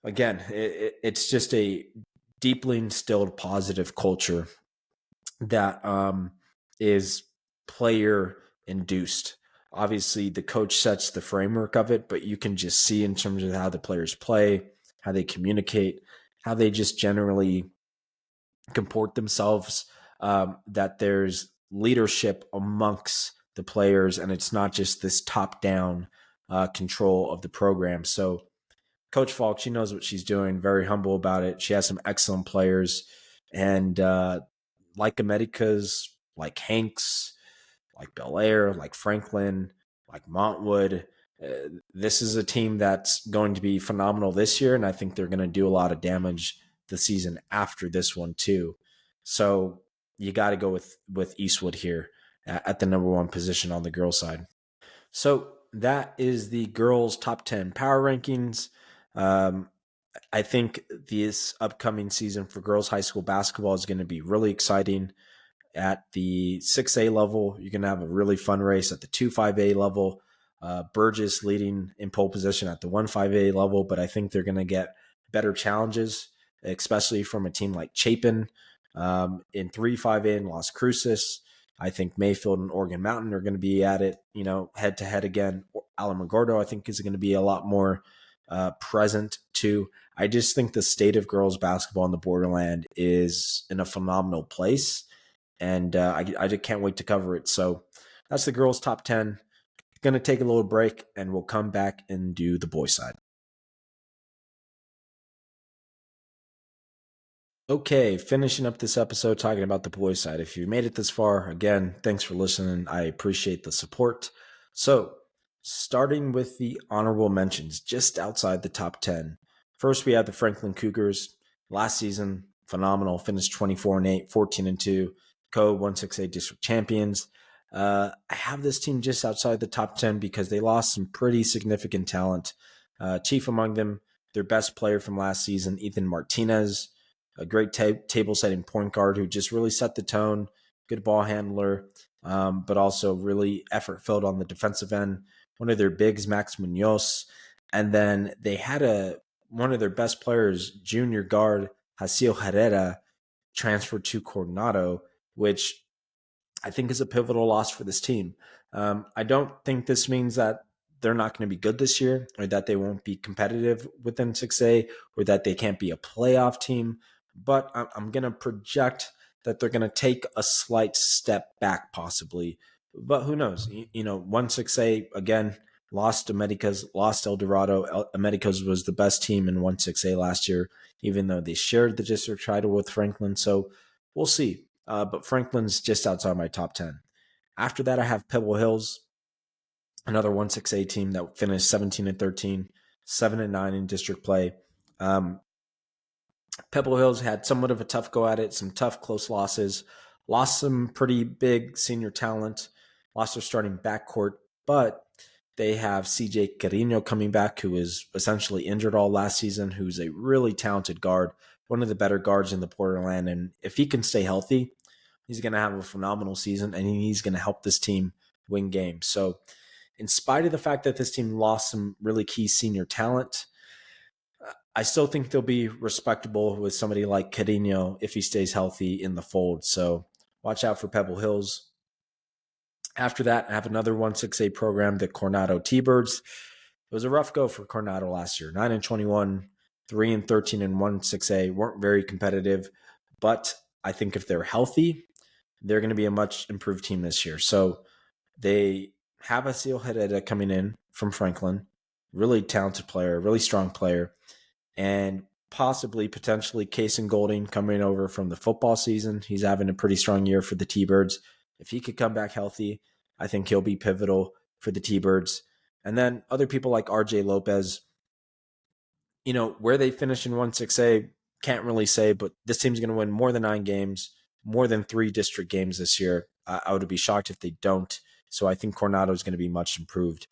again, it's just a deeply instilled positive culture that is player induced. Obviously, the coach sets the framework of it, but you can just see in terms of how the players play, how they communicate, how they just generally comport themselves, that there's leadership amongst the players, and it's not just this top-down control of the program. So Coach Falk, she knows what she's doing, very humble about it. She has some excellent players. And like Americas, like Hanks, like Bel Air, like Franklin, like Montwood, this is a team that's going to be phenomenal this year. And I think they're going to do a lot of damage the season after this one too. So you got to go with Eastwood here at the number 1 position on the girls' side. So that is the girls' top 10 power rankings. I think this upcoming season for girls high school basketball is going to be really exciting. At the 6A level, you're going to have a really fun race. At the 2-5A level, Burges leading in pole position at the 1-5A level, but I think they're going to get better challenges, especially from a team like Chapin. In 3-5A in Las Cruces, I think Mayfield and Oregon Mountain are going to be at it, head to head again. Alamogordo, I think, is going to be a lot more present too. I just think the state of girls basketball in the Borderland is in a phenomenal place, and I just can't wait to cover it. So that's the girls' top 10. Going to take a little break, and we'll come back and do the boys' side. Okay, finishing up this episode talking about the boys' side. If you made it this far, again, thanks for listening. I appreciate the support. So, starting with the honorable mentions, just outside the top 10. First, we have the Franklin Cougars. Last season, phenomenal. Finished 24-8, 14-2, Co-168 district champions. I have this team just outside the top 10 because they lost some pretty significant talent. Chief among them, their best player from last season, Ethan Martinez, a great table setting point guard who just really set the tone, good ball handler, but also really effort filled on the defensive end. One of their bigs, Max Munoz. And then they had one of their best players, junior guard Jaciel Herrera, transferred to Coronado, which I think is a pivotal loss for this team. I don't think this means that they're not going to be good this year, or that they won't be competitive within 6A, or that they can't be a playoff team. But I'm going to project that they're going to take a slight step back possibly. But who knows? 1-6A, again, lost Americas, lost El Dorado. Americas was the best team in 1-6A last year, even though they shared the district title with Franklin. So we'll see. But Franklin's just outside my top 10. After that, I have Pebble Hills, another 1-6A team that finished 17-13, 7-9 in district play. Pebble Hills had somewhat of a tough go at it, some tough close losses, lost some pretty big senior talent, lost their starting backcourt, but they have CJ Carino coming back, who was essentially injured all last season, who's a really talented guard, one of the better guards in the Borderland. And if he can stay healthy, he's going to have a phenomenal season, and he's going to help this team win games. So in spite of the fact that this team lost some really key senior talent, I still think they'll be respectable with somebody like Carino if he stays healthy in the fold. So watch out for Pebble Hills. After that, I have another 1-6A program, the Coronado T-Birds. It was a rough go for Coronado last year. 9-21, 3-13 in 1-6A. Weren't very competitive, but I think if they're healthy, they're going to be a much improved team this year. So they have Jaciel Herrera coming in from Franklin, really talented player, really strong player, and possibly potentially Kason Golding coming over from the football season. He's having a pretty strong year for the T-Birds. If he could come back healthy, I think he'll be pivotal for the T-Birds. And then other people like RJ Lopez, where they finish in 1-6A, can't really say, but this team's going to win more than 9 games, more than 3 district games this year. I would be shocked if they don't. So I think Coronado is going to be much improved.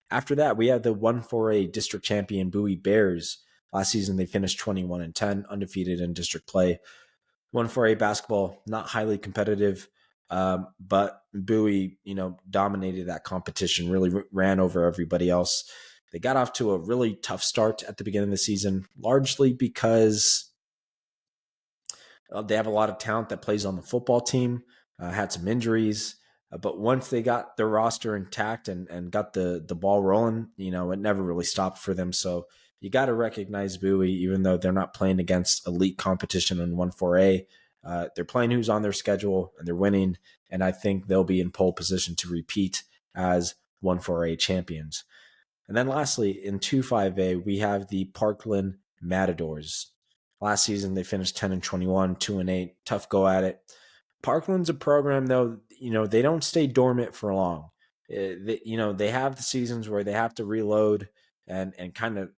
After that, we have the 1-4A district champion Bowie Bears. Last season, they finished 21-10, undefeated in district play. 1-4A basketball, not highly competitive, but Bowie, dominated that competition, really ran over everybody else. They got off to a really tough start at the beginning of the season, largely because they have a lot of talent that plays on the football team, had some injuries. But once they got their roster intact and got the ball rolling, it never really stopped for them. So you got to recognize Bowie, even though they're not playing against elite competition in 1-4A. They're playing who's on their schedule, and they're winning. And I think they'll be in pole position to repeat as 1-4A champions. And then lastly, in 2-5A, we have the Parkland Matadors. Last season, they finished 10-21, 2-8, tough go at it. Parkland's a program, though, they don't stay dormant for long. They have the seasons where they have to reload and kind of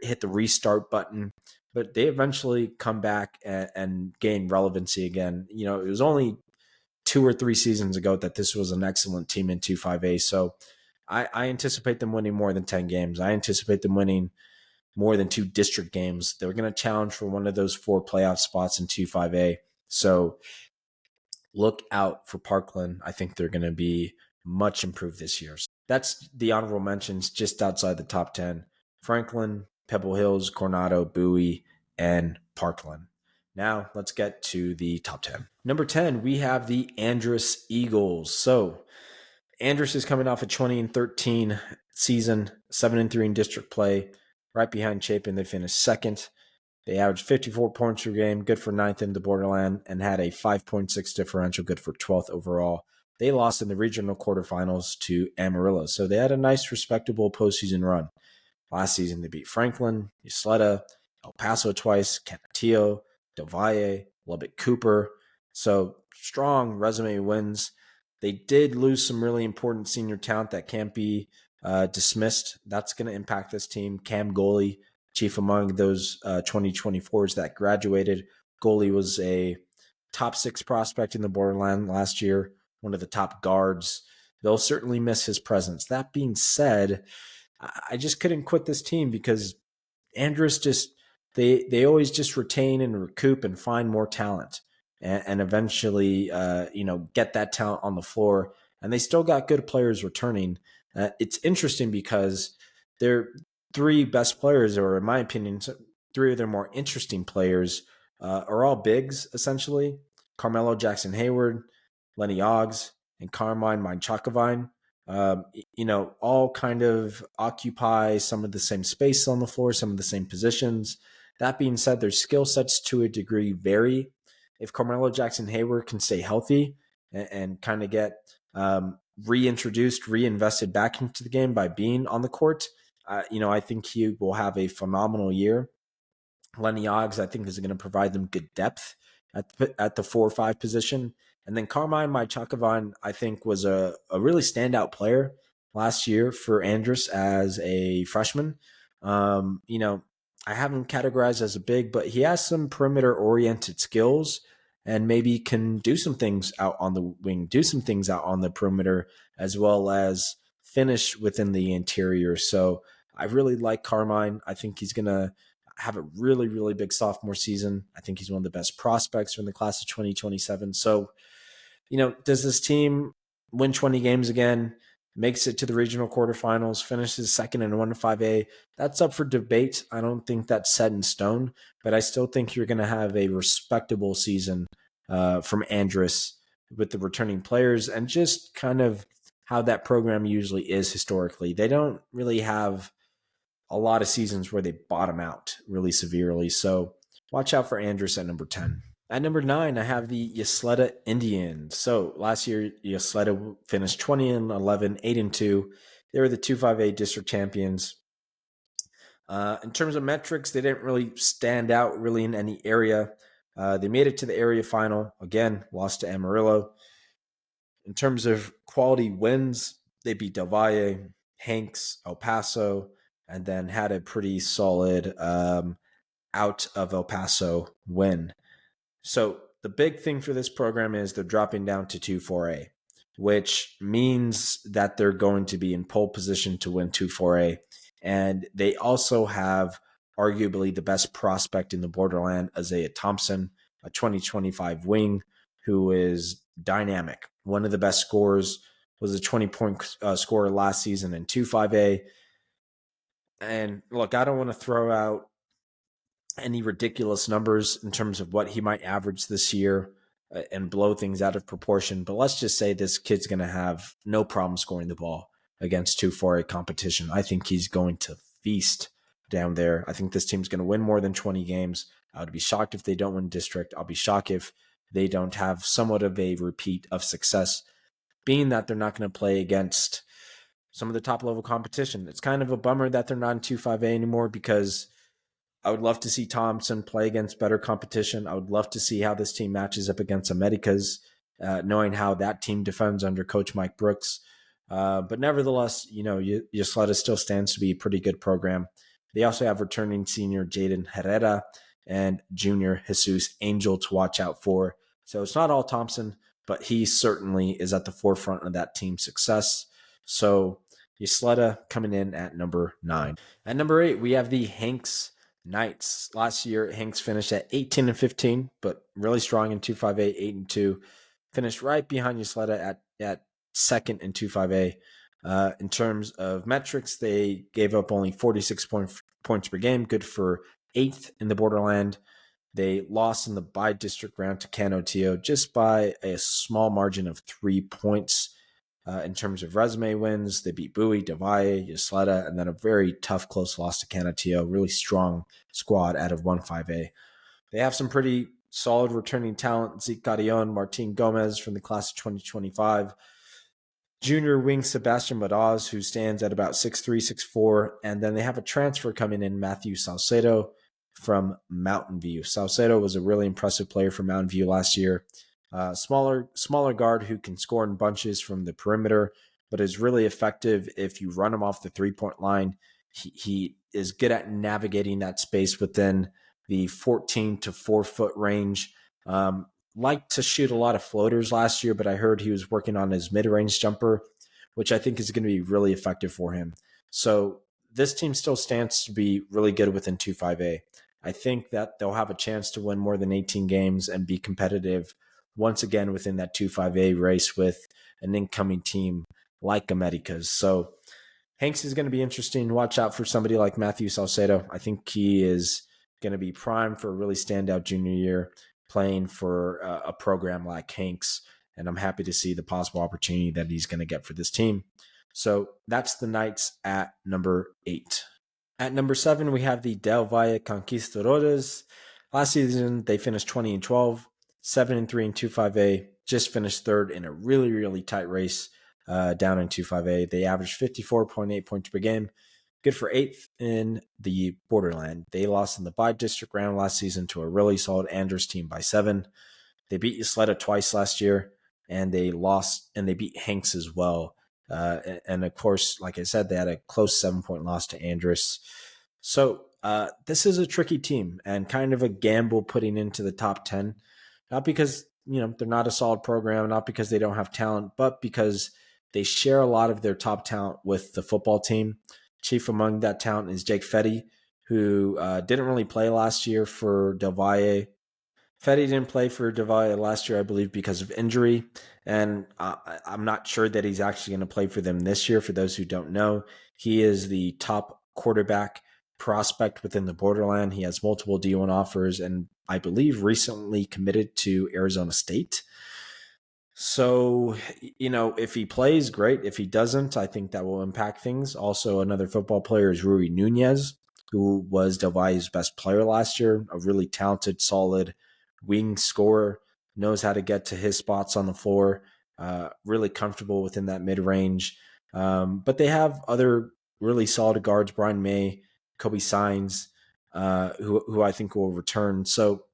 hit the restart button, but they eventually come back and gain relevancy again. It was only 2 or 3 seasons ago that this was an excellent team in 2-5A. So I anticipate them winning more than 10 games. I anticipate them winning more than 2 district games. They're going to challenge for one of those 4 playoff spots in 2-5A. So look out for Parkland. I think they're going to be much improved this year. So that's the honorable mentions just outside the top 10. Franklin, Pebble Hills, Coronado, Bowie, and Parkland. Now let's get to the top 10. Number 10, we have the Andress Eagles. So Andress is coming off a 20-13 season, 7-3 in district play. Right behind Chapin, they finished second. They averaged 54 points per game, good for 9th in the Borderland, and had a 5.6 differential, good for 12th overall. They lost in the regional quarterfinals to Amarillo, so they had a nice, respectable postseason run. Last season, they beat Franklin, Ysleta, El Paso twice, Canutillo, Valle, Lubbock Cooper. So strong resume wins. They did lose some really important senior talent that can't be dismissed. That's going to impact this team. Cam Goalie, chief among those 2024s that graduated. Goalie was a top 6 prospect in the Borderland last year, one of the top guards. They'll certainly miss his presence. That being said, I just couldn't quit this team because Andress just, they always just retain and recoup and find more talent and eventually, get that talent on the floor. And they still got good players returning. It's interesting because their 3 best players, or in my opinion, 3 of their more interesting players, are all bigs, essentially. Carmelo Jackson Hayward, Lenny Oggs, and Carmine Minchakavine. All kind of occupy some of the same space on the floor, some of the same positions. That being said, their skill sets to a degree vary. If Carmelo Jackson Hayward can stay healthy and kind of get reinvested back into the game by being on the court, I think he will have a phenomenal year. Lenny Oggs, I think, is going to provide them good depth at the 4 or 5 position. And then Carmine Minchakavine, I think, was a really standout player last year for Andress as a freshman. I have him categorized as a big, but he has some perimeter-oriented skills and maybe can do some things out on the wing, do some things out on the perimeter, as well as finish within the interior. So I really like Carmine. I think he's going to have a really, really big sophomore season. I think he's one of the best prospects from the class of 2027. So, does this team win 20 games again, makes it to the regional quarterfinals, finishes second in 1-5A? That's up for debate. I don't think that's set in stone, but I still think you're going to have a respectable season from Andress with the returning players and just kind of how that program usually is historically. They don't really have a lot of seasons where they bottom out really severely. So watch out for Andress at number 10. At number 9, I have the Ysleta Indians. So last year, Ysleta finished 20-11, 8-2. They were the 2-5A district champions. In terms of metrics, they didn't really stand out really in any area. They made it to the area final. Again, lost to Amarillo. In terms of quality wins, they beat Del Valle, Hanks, El Paso, and then had a pretty solid out of El Paso win. So the big thing for this program is they're dropping down to 2-4A, which means that they're going to be in pole position to win 2-4A. And they also have arguably the best prospect in the Borderland, Isaiah Thompson, a 2025 wing who is dynamic. One of the best scorers, was a 20-point scorer last season in 2-5A. And look, I don't want to throw out any ridiculous numbers in terms of what he might average this year and blow things out of proportion, but let's just say this kid's going to have no problem scoring the ball against 2-4A competition. I think he's going to feast down there. I think this team's going to win more than 20 games. I would be shocked if they don't win district. I'll be shocked if they don't have somewhat of a repeat of success, being that they're not going to play against some of the top level competition. It's kind of a bummer that they're not in 2-5A anymore, because I would love to see Thompson play against better competition. I would love to see how this team matches up against Americas, knowing how that team defends under Coach Mike Brooks. But nevertheless, Ysleta still stands to be a pretty good program. They also have returning senior Jaden Herrera and junior Jesus Angel to watch out for. So it's not all Thompson, but he certainly is at the forefront of that team's success. So, Ysleta coming in at number 9. At number 8, we have the Hanks Knights. Last year, Hanks finished at 18-15, but really strong in 258, 8-2. Finished right behind Ysleta at second in 258. In terms of metrics, they gave up only 46 points per game, good for 8th in the Borderland. They lost in the by-district round to Canutillo just by a small margin of 3 points. In terms of resume wins, they beat Bowie, Valle, Ysleta, and then a very tough, close loss to Canutillo. Really strong squad out of 1-5A. They have some pretty solid returning talent. Zeke Carrion, Martin Gomez from the class of 2025. Junior wing Sebastian Madaz, who stands at about 6'3", 6'4". And then they have a transfer coming in, Matthew Salcedo from Mountain View. Salcedo was a really impressive player for Mountain View last year. Smaller guard who can score in bunches from the perimeter, but is really effective if you run him off the three-point line. He is good at navigating that space within the 14 to 4 foot range. Liked to shoot a lot of floaters last year, but I heard he was working on his mid-range jumper, which I think is going to be really effective for him. So this team still stands to be really good within 2-5A. I think that they'll have a chance to win more than 18 games and be competitive once again within that 2-5A race with an incoming team like Americas. So Hanks is going to be interesting. Watch out for somebody like Matthew Salcedo. I think he is going to be primed for a really standout junior year playing for a program like Hanks, and I'm happy to see the possible opportunity that he's going to get for this team. So that's the Knights at number 8. At number 7, we have the Del Valle Conquistadores. Last season, they finished 20-12, 7-3 in 2-5A, just finished third in a really, really tight race down in 2-5A. They averaged 54.8 points per game, good for 8th in the Borderland. They lost in the by-district round last season to a really solid Andress team by 7. They beat Ysleta twice last year, and they beat Hanks as well. And of course, like I said, they had a close 7-point loss to Andress. So this is a tricky team and kind of a gamble putting into the top 10, not because they're not a solid program, not because they don't have talent, but because they share a lot of their top talent with the football team. Chief among that talent is Jake Fetty, who didn't really play last year for Del Valle. Fetty didn't play for Del Valle last year, I believe, because of injury. And I'm not sure that he's actually going to play for them this year. For those who don't know, he is the top quarterback prospect within the Borderland. He has multiple D1 offers and I believe recently committed to Arizona State. So, if he plays, great. If he doesn't, I think that will impact things. Also, another football player is Rui Nunez, who was Del Valle's best player last year, a really talented, solid wing scorer, knows how to get to his spots on the floor, really comfortable within that mid-range. But they have other really solid guards, Brian May, Kobe Sines, who I think will return. So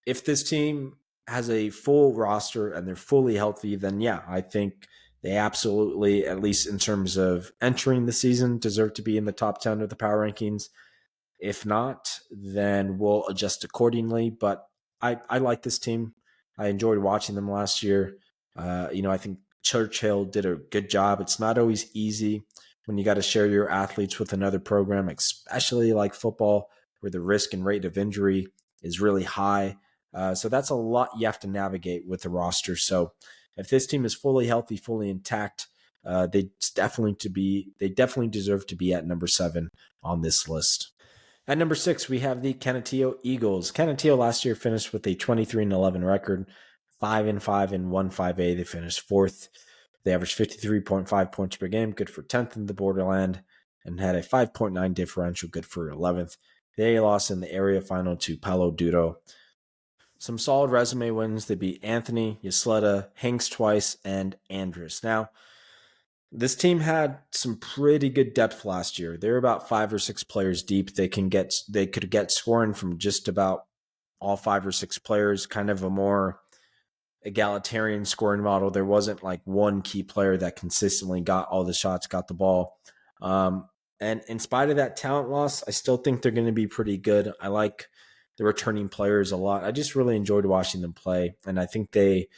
if this team has a full roster and they're fully healthy, then yeah, I think they absolutely, at least in terms of entering the season, deserve to be in the top 10 of the power rankings. If not, then we'll adjust accordingly. But I like this team. I enjoyed watching them last year. I think Churchill did a good job. It's not always easy when you got to share your athletes with another program, especially like football, where the risk and rate of injury is really high. So that's a lot you have to navigate with the roster. So if this team is fully healthy, fully intact, they definitely deserve to be at number 7 on this list. At number 6, we have the Canutillo Eagles. Canutillo last year finished with a 23-11 record, 5-5 in 1-5A. They finished 4th. They averaged 53.5 points per game, good for 10th in the Borderland, and had a 5.9 differential, good for 11th. They lost in the area final to Palo Duro. Some solid resume wins. They beat Anthony, Ysleta, Hanks twice, and Andress. Now, this team had some pretty good depth last year. They're about 5 or 6 players deep. They could get scoring from just about all 5 or 6 players, kind of a more egalitarian scoring model. There wasn't like one key player that consistently got all the shots, got the ball. And in spite of that talent loss, I still think they're going to be pretty good. I like the returning players a lot. I just really enjoyed watching them play, and I think they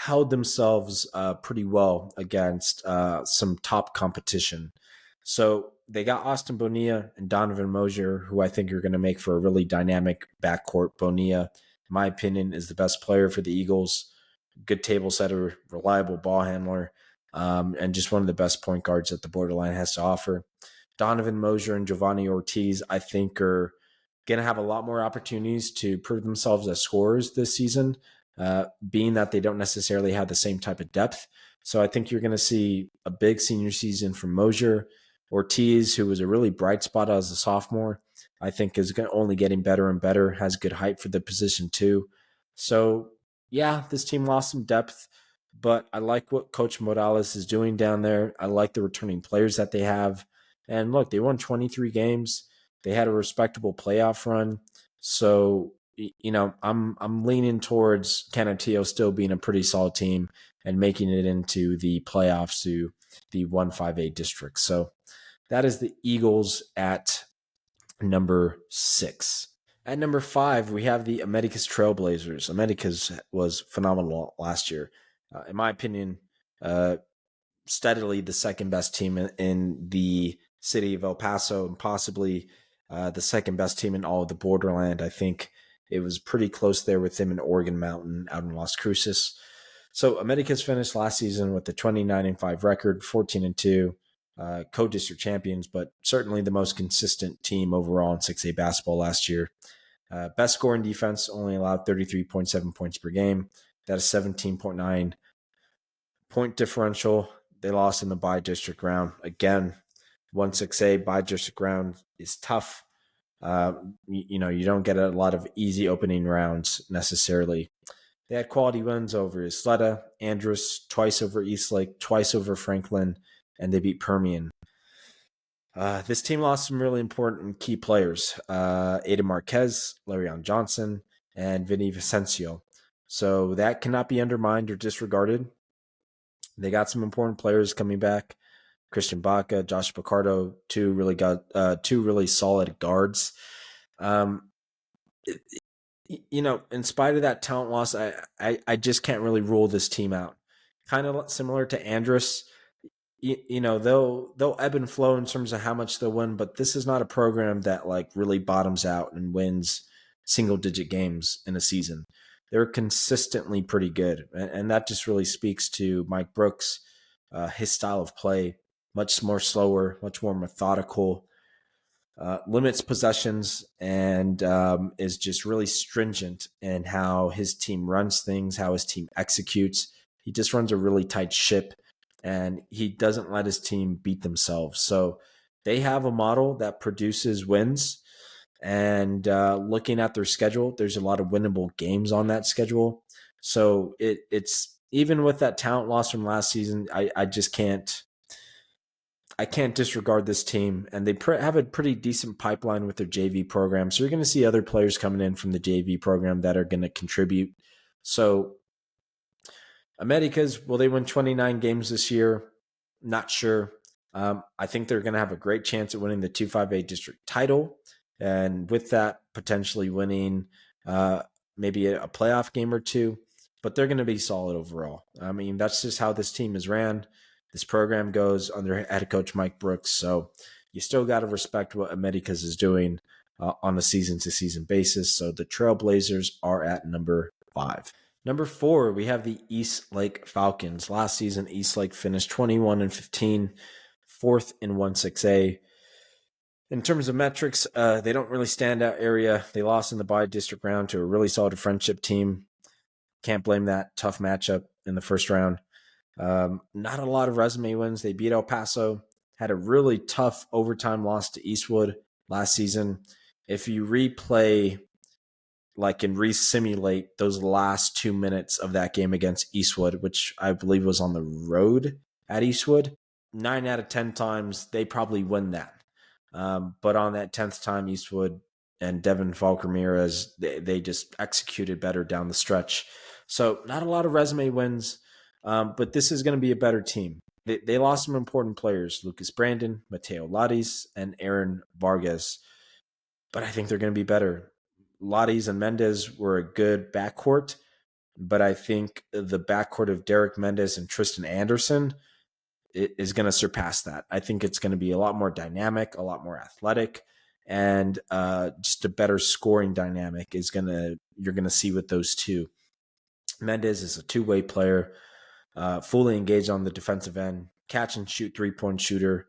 held themselves pretty well against some top competition. So they got Austin Bonilla and Donovan Mosier, who I think are going to make for a really dynamic backcourt. Bonilla, in my opinion, is the best player for the Eagles. Good table setter, reliable ball handler, and just one of the best point guards that the Borderland has to offer. Donovan Mosier and Giovanni Ortiz, I think, are going to have a lot more opportunities to prove themselves as scorers this season, being that they don't necessarily have the same type of depth. So I think you're going to see a big senior season from Mosier. Ortiz, who was a really bright spot as a sophomore, I think is only getting better and better, has good height for the position too. So, yeah, this team lost some depth, but I like what Coach Morales is doing down there. I like the returning players that they have. And look, they won 23 games. They had a respectable playoff run. So, I'm leaning towards Canutillo still being a pretty solid team and making it into the playoffs to the 1-5A district. So that is the Eagles at number 6. At number 5, we have the Americas Trailblazers. Americas was phenomenal last year. In my opinion, steadily the second best team in the city of El Paso and possibly the second best team in all of the Borderland. I think it was pretty close there with them in Oregon Mountain out in Las Cruces. So Americas finished last season with a 29-5 record, 14-2, co-district champions, but certainly the most consistent team overall in 6A basketball last year. Best scoring defense, only allowed 33.7 points per game. That is 17.9 point differential. They lost in the bi-district round. Again, 1-6A bi-district round is tough. You don't get a lot of easy opening rounds necessarily. They had quality wins over Ysleta, Andress, twice over Eastlake, twice over Franklin, and they beat Permian. This team lost some really important key players, Aiden Marquez, Larion Johnson, and Vinny Vicencio. So that cannot be undermined or disregarded. They got some important players coming back. Christian Baca, Josh Picardo, two really solid guards. In spite of that talent loss, I just can't really rule this team out. Kind of similar to Andress, they'll ebb and flow in terms of how much they'll win, but this is not a program that like really bottoms out and wins single digit games in a season. They're consistently pretty good, and that just really speaks to Mike Brooks, his style of play, much more slower, much more methodical. Limits possessions and is just really stringent in how his team runs things, how his team executes. He just runs a really tight ship, and he doesn't let his team beat themselves. So they have a model that produces wins. And looking at their schedule, there's a lot of winnable games on that schedule. So it's even with that talent loss from last season, I just can't. I can't disregard this team, and they have a pretty decent pipeline with their JV program. So you're going to see other players coming in from the JV program that are going to contribute. So Americas, will they win 29 games this year? Not sure. I think they're going to have a great chance at winning the 2-5A district title, and with that, potentially winning maybe a playoff game or two. But they're going to be solid overall. I mean, that's just how this team is ran. This program goes under head coach Mike Brooks, so you still got to respect what Americas is doing on a season-to-season basis. So the Trailblazers are at number 5. Number 4, we have the Eastlake Falcons. Last season, Eastlake finished 21-15, fourth in 1-6A. In terms of metrics, they don't really stand out area. They lost in the bi-district round to a really solid friendship team. Can't blame that. Tough matchup in the first round. Not a lot of resume wins. They beat El Paso, had a really tough overtime loss to Eastwood last season. If you replay and re-simulate those last 2 minutes of that game against Eastwood, which I believe was on the road at Eastwood, 9 out of 10 times they probably win that. But on that 10th time, Eastwood and Devin Falk Ramirez, they just executed better down the stretch. So not a lot of resume wins. But this is going to be a better team. They lost some important players, Lucas Brandon, Mateo Ladis, and Aaron Vargas. But I think they're going to be better. Ladis and Mendez were a good backcourt, but I think the backcourt of Derek Mendes and Tristan Anderson is going to surpass that. I think it's going to be a lot more dynamic, a lot more athletic, and just a better scoring dynamic you're going to see with those two. Mendes is a two-way player, fully engaged on the defensive end, catch and shoot three-point shooter.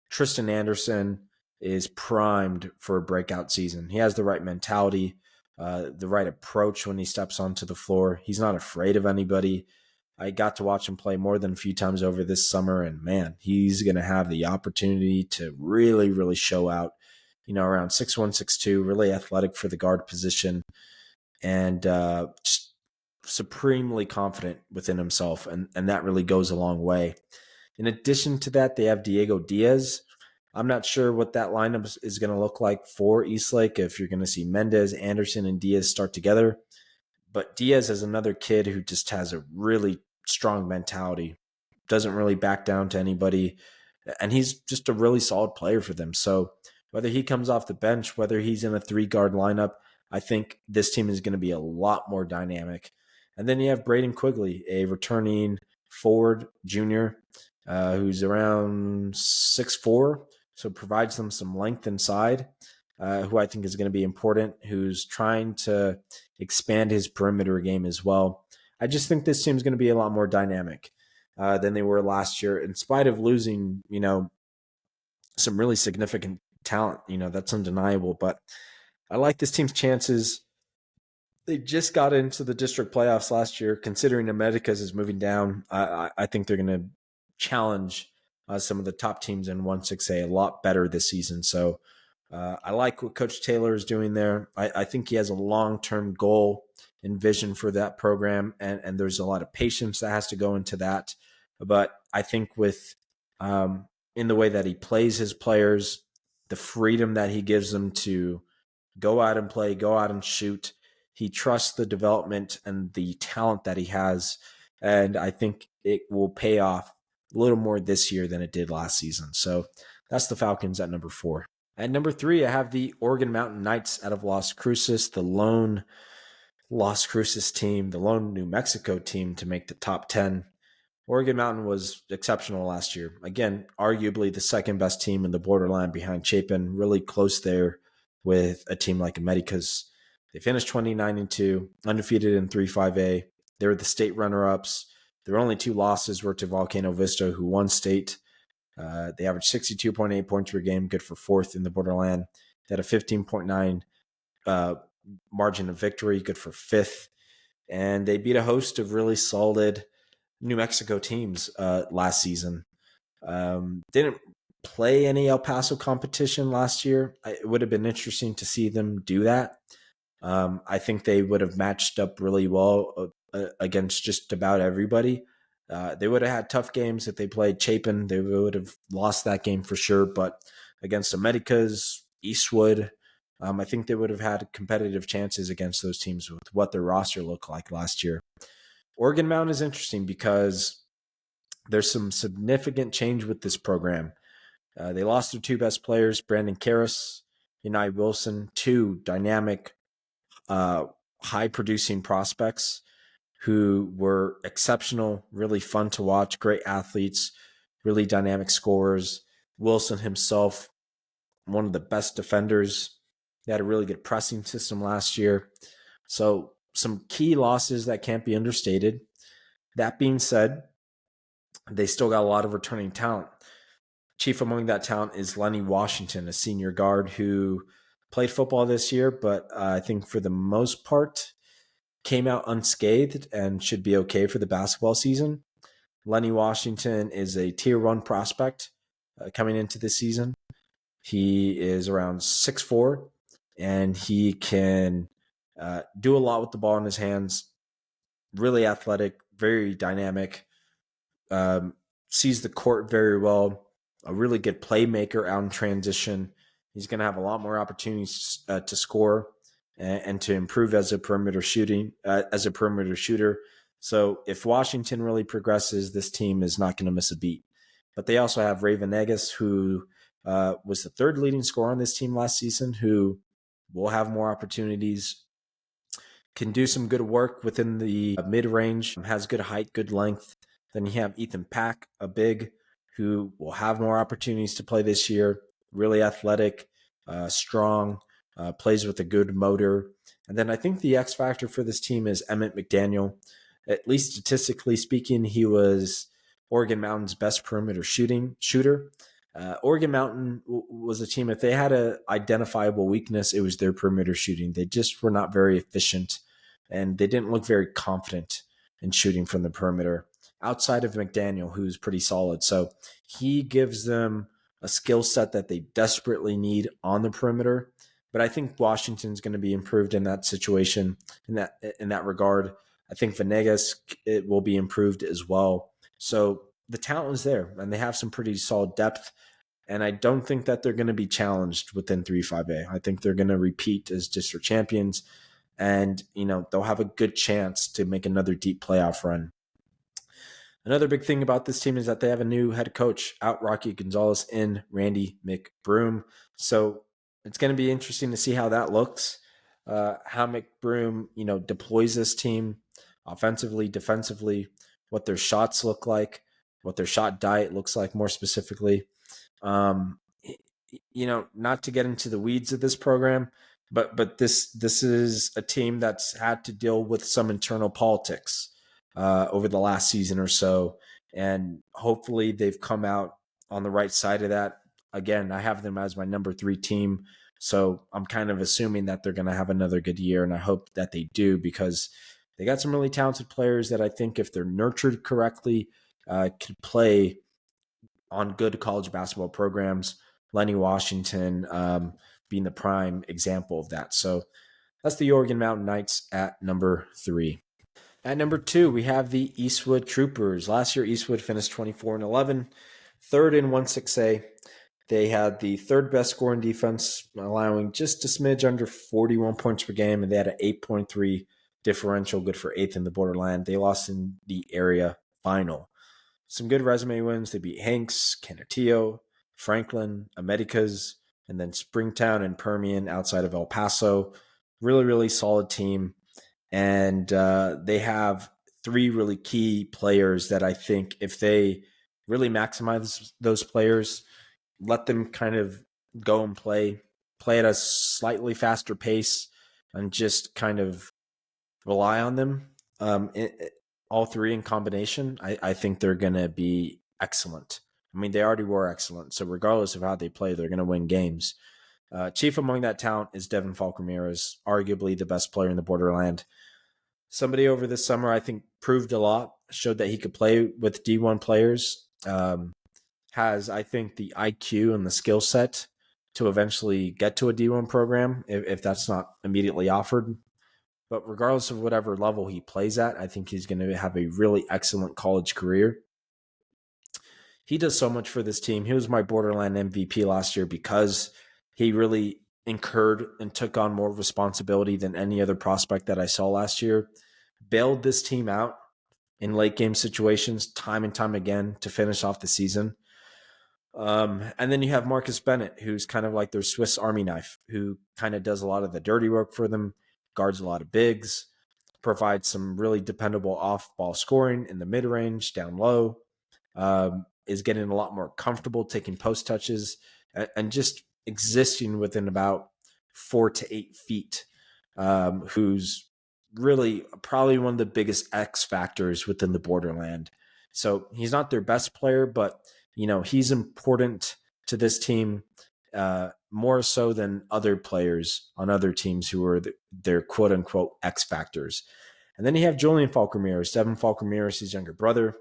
Tristan Anderson is primed for a breakout season. He has the right mentality, the right approach when he steps onto the floor. He's not afraid of anybody. I got to watch him play more than a few times over this summer, and man, he's going to have the opportunity to really, really show out. Around 6'1", 6'2", really athletic for the guard position, and just supremely confident within himself, and that really goes a long way. In addition to that, they have Diego Diaz. I'm not sure what that lineup is going to look like for Eastlake, if you're going to see Mendes, Anderson, and Diaz start together. But Diaz is another kid who just has a really strong mentality, doesn't really back down to anybody, and he's just a really solid player for them. So whether he comes off the bench, whether he's in a three-guard lineup, I think this team is going to be a lot more dynamic. And then you have Braden Quigley, a returning forward junior, who's around 6'4", so provides them some length inside, who I think is going to be important, who's trying to expand his perimeter game as well. I just think this team's going to be a lot more dynamic than they were last year, in spite of losing, some really significant talent. That's undeniable. But I like this team's chances. They just got into the district playoffs last year. Considering Americas is moving down, I think they're going to challenge some of the top teams in 1-6A a lot better this season. So I like what Coach Taylor is doing there. I think he has a long-term goal and vision for that program, and there's a lot of patience that has to go into that. But I think with in the way that he plays his players, the freedom that he gives them to go out and play, go out and shoot, he trusts the development and the talent that he has, and I think it will pay off a little more this year than it did last season. So that's the Falcons at number 4. At number 3, I have the Oregon Mountain Knights out of Las Cruces, the lone Las Cruces team, the lone New Mexico team to make the top 10. Oregon Mountain was exceptional last year. Again, arguably the second best team in the Borderland behind Chapin, really close there with a team like Americas. They finished 29-2, undefeated in 3-5A. They were the state runner-ups. Their only 2 losses were to Volcano Vista, who won state. They averaged 62.8 points per game, good for 4th in the Borderland. They had a 15.9 margin of victory, good for 5th. And they beat a host of really solid New Mexico teams last season. Didn't play any El Paso competition last year. It would have been interesting to see them do that. I think they would have matched up really well against just about everybody. They would have had tough games if they played Chapin. They would have lost that game for sure. But against Americas, Eastwood, I think they would have had competitive chances against those teams with what their roster looked like last year. Oregon Mountain is interesting because there's some significant change with this program. They lost their 2 best players, Brandon Karras, Unai Wilson, 2 dynamic, high-producing prospects who were exceptional, really fun to watch, great athletes, really dynamic scorers. Wilson himself, one of the best defenders. They had a really good pressing system last year. So some key losses that can't be understated. That being said, they still got a lot of returning talent. Chief among that talent is Lenny Washington, a senior guard who played football this year, but I think for the most part came out unscathed and should be okay for the basketball season. Lenny Washington is a tier 1 prospect coming into this season. He is around 6'4", and he can do a lot with the ball in his hands. Really athletic, very dynamic, sees the court very well, a really good playmaker out in transition. He's going to have a lot more opportunities to score and to improve as a perimeter shooter. So if Washington really progresses, this team is not going to miss a beat. But they also have Raven Negus, who was the 3rd leading scorer on this team last season, who will have more opportunities. can do some good work within the mid-range, has good height, good length. Then you have Ethan Pack, a big, who will have more opportunities to play this year. Really athletic, strong, plays with a good motor. And then I think the X factor for this team is Emmett McDaniel. At least statistically speaking, he was Oregon Mountain's best perimeter shooter. Oregon Mountain was a team, if they had an identifiable weakness, it was their perimeter shooting. They just were not very efficient, and they didn't look very confident in shooting from the perimeter outside of McDaniel, who's pretty solid. So he gives them a skill set that they desperately need on the perimeter. But I think Washington's going to be improved in that situation, in that regard. I think Venegas, it will be improved as well. So the talent is there, and they have some pretty solid depth. And I don't think that they're going to be challenged within 3-5A. I think they're going to repeat as district champions, and they'll have a good chance to make another deep playoff run. Another big thing about this team is that they have a new head coach, out Rocky Gonzalez, in Randy McBroom. So it's going to be interesting to see how that looks, how McBroom, deploys this team offensively, defensively, what their shots look like, what their shot diet looks like more specifically. Not to get into the weeds of this program, but this is a team that's had to deal with some internal politics over the last season or so, and hopefully they've come out on the right side of that. Again, I have them as my number 3 team, so I'm kind of assuming that they're going to have another good year, and I hope that they do, because they got some really talented players that I think, if they're nurtured correctly, could play on good college basketball programs. Lenny Washington being the prime example of that. So that's the Oregon Mountain Knights at number 3. At number 2, we have the Eastwood Troopers. Last year, Eastwood finished 24-11, third in 1-6A. They had the third best scoring defense, allowing just a smidge under 41 points per game, and they had an 8.3 differential, good for 8th in the Borderland. They lost in the area final. Some good resume wins. They beat Hanks, Canutillo, Franklin, Americas, and then Springtown and Permian outside of El Paso. Really, really solid team. And they have 3 really key players that I think, if they really maximize those players, let them kind of go and play at a slightly faster pace, and just kind of rely on them, all 3 in combination, I think they're going to be excellent. I mean, they already were excellent. So regardless of how they play, they're going to win games. Chief among that talent is Devin Falk Ramirez, arguably the best player in the Borderland. Somebody over this summer, I think, proved a lot, showed that he could play with D1 players, has, I think, the IQ and the skill set to eventually get to a D1 program if that's not immediately offered. But regardless of whatever level he plays at, I think he's going to have a really excellent college career. He does so much for this team. He was my Borderland MVP last year because he really incurred and took on more responsibility than any other prospect that I saw last year. Bailed this team out in late game situations time and time again to finish off the season. And then you have Marcus Bennett, who's kind of like their Swiss Army knife, who kind of does a lot of the dirty work for them, guards a lot of bigs, provides some really dependable off-ball scoring in the mid-range, down low, is getting a lot more comfortable taking post touches, and just existing within about 4 to 8 feet, who's really probably one of the biggest X factors within the Borderland. So he's not their best player, but he's important to this team, more so than other players on other teams who are their quote unquote X factors. And then you have Julian Falk Ramirez, Devin Falk Ramirez, his younger brother,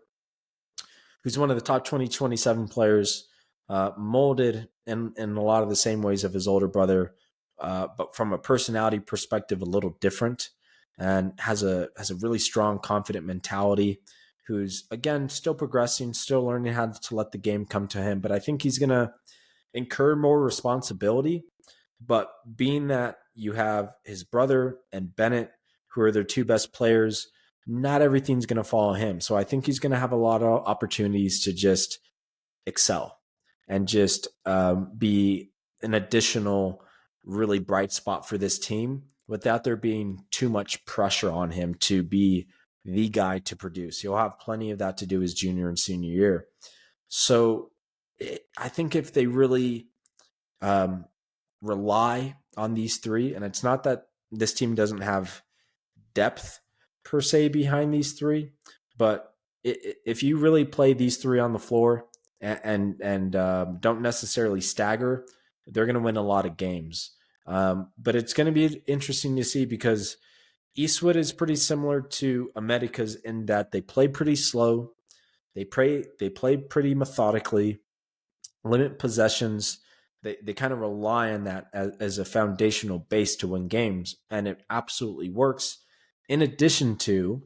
who's one of the top 2027 players, molded in a lot of the same ways of his older brother, but from a personality perspective, a little different, and has a really strong, confident mentality, who's, again, still progressing, still learning how to let the game come to him. But I think he's going to incur more responsibility. But being that you have his brother and Bennett, who are their 2 best players, not everything's going to fall on him. So I think he's going to have a lot of opportunities to just excel and just be an additional really bright spot for this team without there being too much pressure on him to be the guy to produce. He'll have plenty of that to do his junior and senior year. So I think if they really rely on these three, and it's not that this team doesn't have depth per se behind these three, but if you really play these three on the floor and don't necessarily stagger, they're going to win a lot of games. But it's going to be interesting to see because Eastwood is pretty similar to Americas in that they play pretty slow, they play pretty methodically, limit possessions. They kind of rely on that as a foundational base to win games, and it absolutely works. In addition to,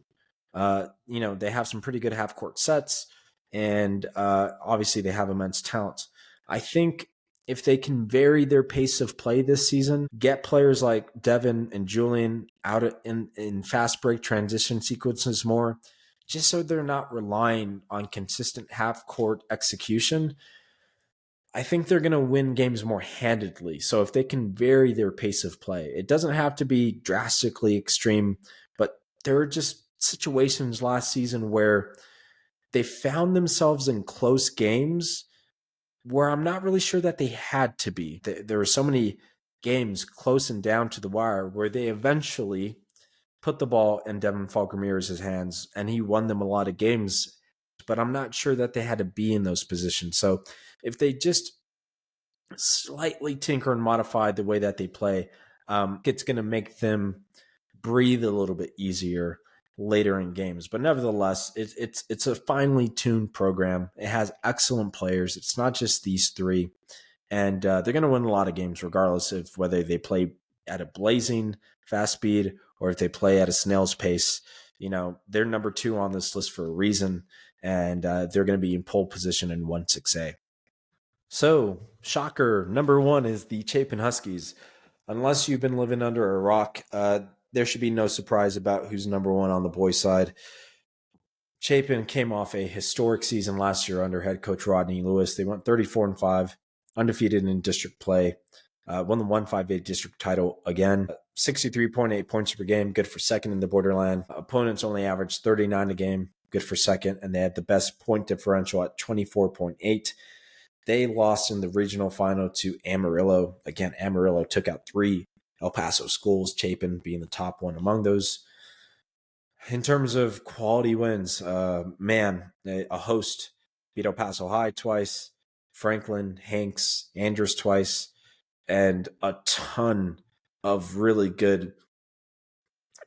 they have some pretty good half court sets, and obviously they have immense talent. I think if they can vary their pace of play this season, get players like Devin and Julian out in fast break transition sequences more, just so they're not relying on consistent half court execution, I think they're going to win games more handedly. So if they can vary their pace of play, it doesn't have to be drastically extreme, but there are just situations last season where they found themselves in close games where I'm not really sure that they had to be. There were so many games close and down to the wire where they eventually put the ball in Devin Falcomir's hands and he won them a lot of games, but I'm not sure that they had to be in those positions. So if they just slightly tinker and modify the way that they play, it's going to make them breathe a little bit easier later in games. But nevertheless, it's a finely tuned program. It has excellent players. It's not just these three. And they're going to win a lot of games regardless of whether they play at a blazing fast speed or if they play at a snail's pace. They're number 2 on this list for a reason, and they're going to be in pole position in 1-6A. So, shocker, number 1 is the Chapin Huskies. Unless you've been living under a rock, there should be no surprise about who's number 1 on the boys' side. Chapin came off a historic season last year under head coach Rodney Lewis. They went 34-5, undefeated in district play, won the 1-5A district title again. 63.8 points per game, good for second in the Borderland. Opponents only averaged 39 a game, good for second, and they had the best point differential at 24.8. They lost in the regional final to Amarillo. Again, Amarillo took out 3 El Paso schools, Chapin being the top one among those. In terms of quality wins, a host beat El Paso High twice, Franklin, Hanks, Andress twice, and a ton of really good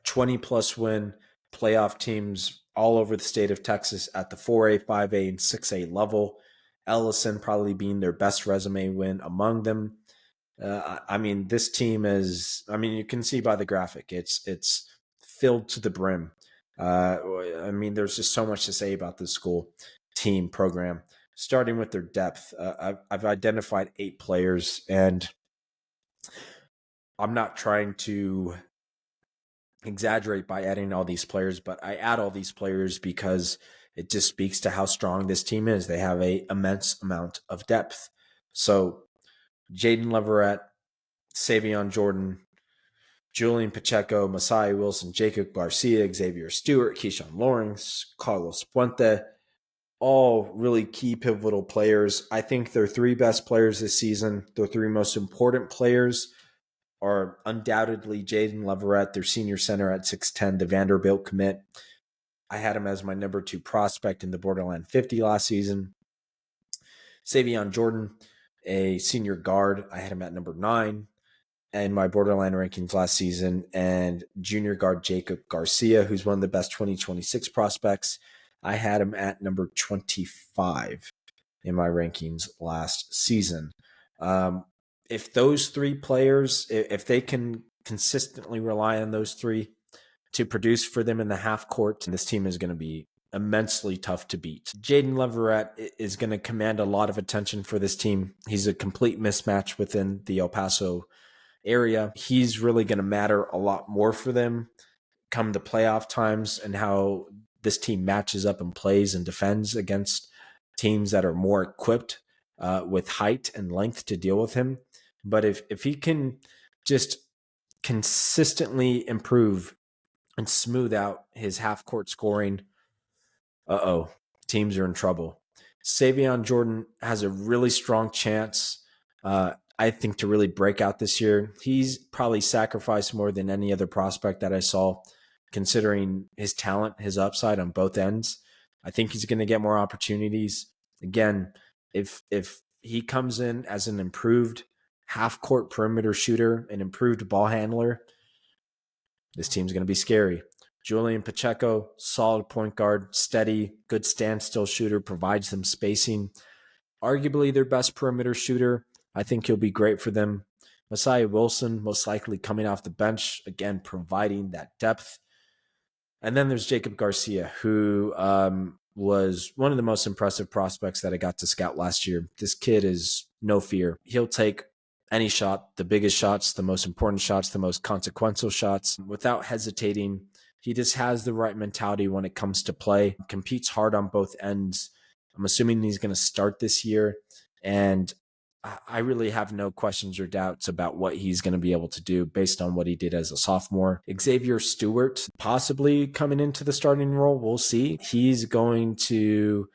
20-plus win playoff teams all over the state of Texas at the 4A, 5A, and 6A level. Ellison probably being their best resume win among them. This team is, you can see by the graphic, it's filled to the brim. There's just so much to say about this school team program, starting with their depth. I've identified 8 players, and I'm not trying to exaggerate by adding all these players, but I add all these players because it just speaks to how strong this team is. They have an immense amount of depth. So Jaden Leverett, Savion Jordan, Julian Pacheco, Masai Wilson, Jacob Garcia, Xavier Stewart, Keyshawn Lawrence, Carlos Puente, all really key pivotal players. I think their 3 best players this season, their 3 most important players, are undoubtedly Jaden Leverett, their senior center at 6'10", the Vanderbilt commit. I had him as my number 2 prospect in the Borderland 50 last season. Savion Jordan, a senior guard, I had him at number 9 in my Borderland rankings last season. And junior guard Jacob Garcia, who's one of the best 2026 prospects, I had him at number 25 in my rankings last season. If those 3 players, if they can consistently rely on those 3 to produce for them in the half court, this team is going to be immensely tough to beat. Jaden Leverett is going to command a lot of attention for this team. He's a complete mismatch within the El Paso area. He's really going to matter a lot more for them come the playoff times and how this team matches up and plays and defends against teams that are more equipped with height and length to deal with him. But if he can just consistently improve and smooth out his half-court scoring, teams are in trouble. Savion Jordan has a really strong chance, I think, to really break out this year. He's probably sacrificed more than any other prospect that I saw, considering his talent, his upside on both ends. I think he's going to get more opportunities. Again, if he comes in as an improved half-court perimeter shooter, an improved ball handler, this team's going to be scary. Julian Pacheco, solid point guard, steady, good standstill shooter, provides them spacing. Arguably their best perimeter shooter. I think he'll be great for them. Messiah Wilson, most likely coming off the bench, again, providing that depth. And then there's Jacob Garcia, who was one of the most impressive prospects that I got to scout last year. This kid is no fear. He'll take any shot, the biggest shots, the most important shots, the most consequential shots, without hesitating. He just has the right mentality when it comes to play, competes hard on both ends. I'm assuming he's going to start this year, and I really have no questions or doubts about what he's going to be able to do based on what he did as a sophomore. Xavier Stewart, possibly coming into the starting role. We'll see. He's going to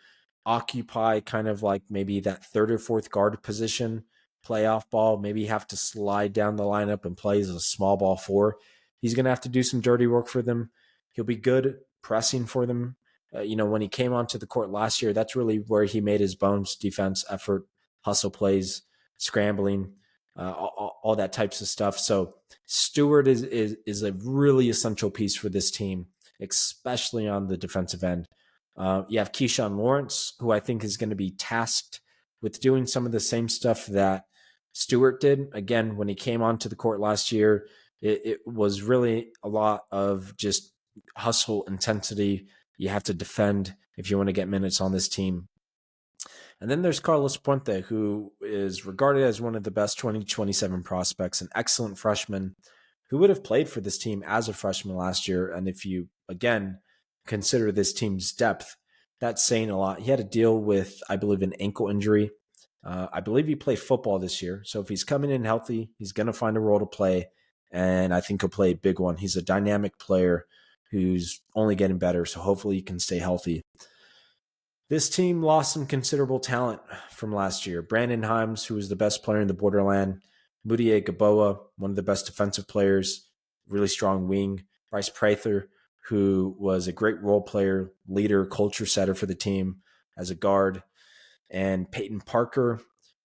occupy kind of like maybe that third or fourth guard position, playoff ball, maybe have to slide down the lineup and play as a small ball four. He's going to have to do some dirty work for them. He'll be good pressing for them. When he came onto the court last year, that's really where he made his bones: defense, effort, hustle plays, scrambling, all that types of stuff. So Stewart is a really essential piece for this team, especially on the defensive end. You have Keyshawn Lawrence, who I think is going to be tasked with doing some of the same stuff that Stewart did. Again, when he came onto the court last year, it was really a lot of just hustle, intensity. You have to defend if you want to get minutes on this team. And then there's Carlos Puente, who is regarded as one of the best 2027 prospects, an excellent freshman who would have played for this team as a freshman last year. And if you, again, consider this team's depth, that's saying a lot. He had to deal with, I believe, an ankle injury. I believe he played football this year. So if he's coming in healthy, he's going to find a role to play. And I think he'll play a big one. He's a dynamic player who's only getting better. So hopefully he can stay healthy. This team lost some considerable talent from last year. Brandon Himes, who was the best player in the Borderland. Mudiay Gaboa, one of the best defensive players, really strong wing. Bryce Prather, who was a great role player, leader, culture setter for the team as a guard. And Peyton Parker,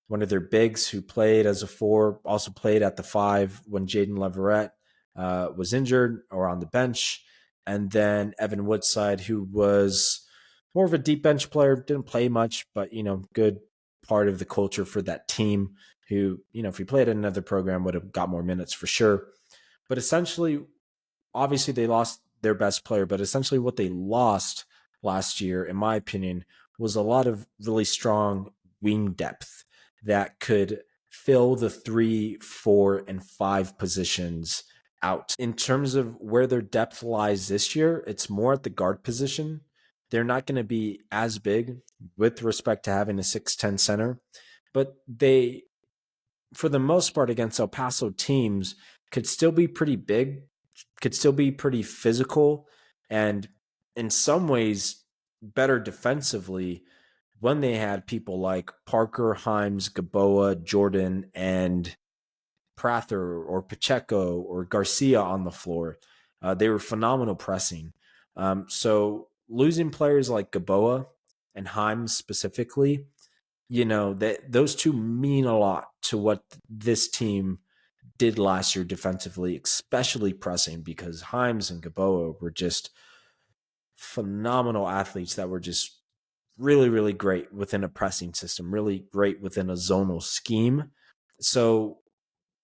one of their bigs who played as a 4, also played at the 5 when Jaden Leverett was injured or on the bench. And then Evan Woodside, who was more of a deep bench player, didn't play much, but, good part of the culture for that team who, if he played at another program, would have got more minutes for sure. But essentially, obviously they lost their best player, but essentially what they lost last year, in my opinion, was a lot of really strong wing depth that could fill the 3, 4, and 5 positions out. In terms of where their depth lies this year, it's more at the guard position. They're not going to be as big with respect to having a 6'10 center, but they, for the most part, against El Paso teams, could still be pretty big, could still be pretty physical, and in some ways better defensively when they had people like Parker, Himes, Gaboa, Jordan, and Prather or Pacheco or Garcia on the floor. They were phenomenal pressing. So losing players like Gaboa and Himes specifically, those two mean a lot to what this team did last year defensively, especially pressing, because Himes and Gaboa were just phenomenal athletes that were just really, really great within a pressing system, really great within a zonal scheme. So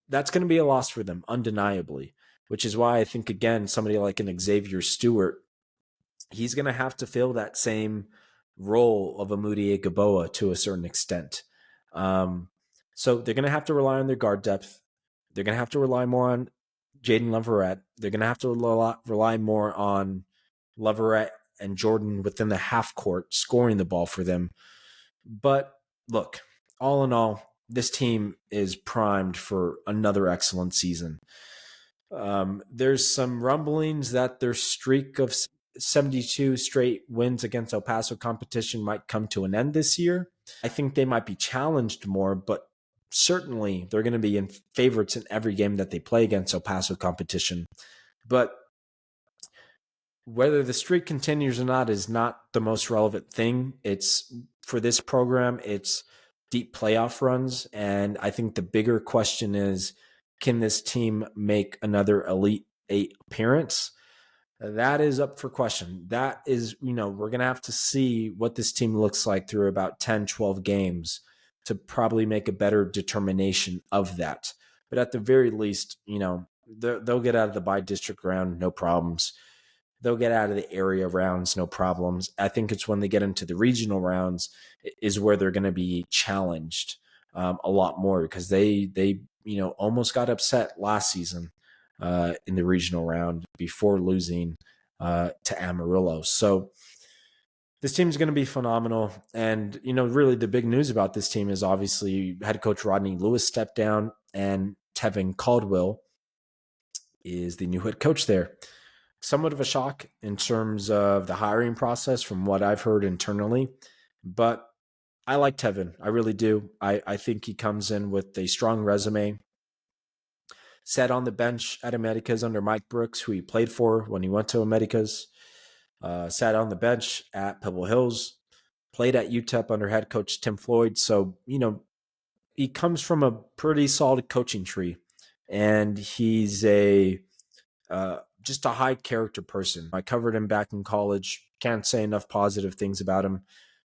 that's going to be a loss for them, undeniably, which is why I think, again, somebody like an Xavier Stewart, he's going to have to fill that same role of a Mudiay Gaboa to a certain extent. So they're going to have to rely on their guard depth. They're going to have to rely more on Jaden Leverett. They're going to have to rely more on Leverett and Jordan within the half court, scoring the ball for them. But look, all in all, this team is primed for another excellent season. There's some rumblings that their streak of 72 straight wins against El Paso competition might come to an end this year. I think they might be challenged more, but certainly they're going to be in favorites in every game that they play against El Paso competition. But whether the streak continues or not is not the most relevant thing. It's for this program, it's deep playoff runs. And I think the bigger question is, can this team make another Elite Eight appearance? That is up for question. That is, we're going to have to see what this team looks like through about 10, 12 games to probably make a better determination of that. But at the very least, they'll get out of the by-district round, no problems. They'll get out of the area rounds, no problems. I think it's when they get into the regional rounds is where they're going to be challenged a lot more, because they almost got upset last season in the regional round before losing to Amarillo. So this team is going to be phenomenal. And, really the big news about this team is obviously head coach Rodney Lewis stepped down, and Tevin Caldwell is the new head coach there. Somewhat of a shock in terms of the hiring process from what I've heard internally, but I like Tevin. I really do. I think he comes in with a strong resume. Sat on the bench at Americas under Mike Brooks, who he played for when he went to Americas. Sat on the bench at Pebble Hills. Played at UTEP under head coach Tim Floyd. So, he comes from a pretty solid coaching tree. And he's just a high character person. I covered him back in college. Can't say enough positive things about him.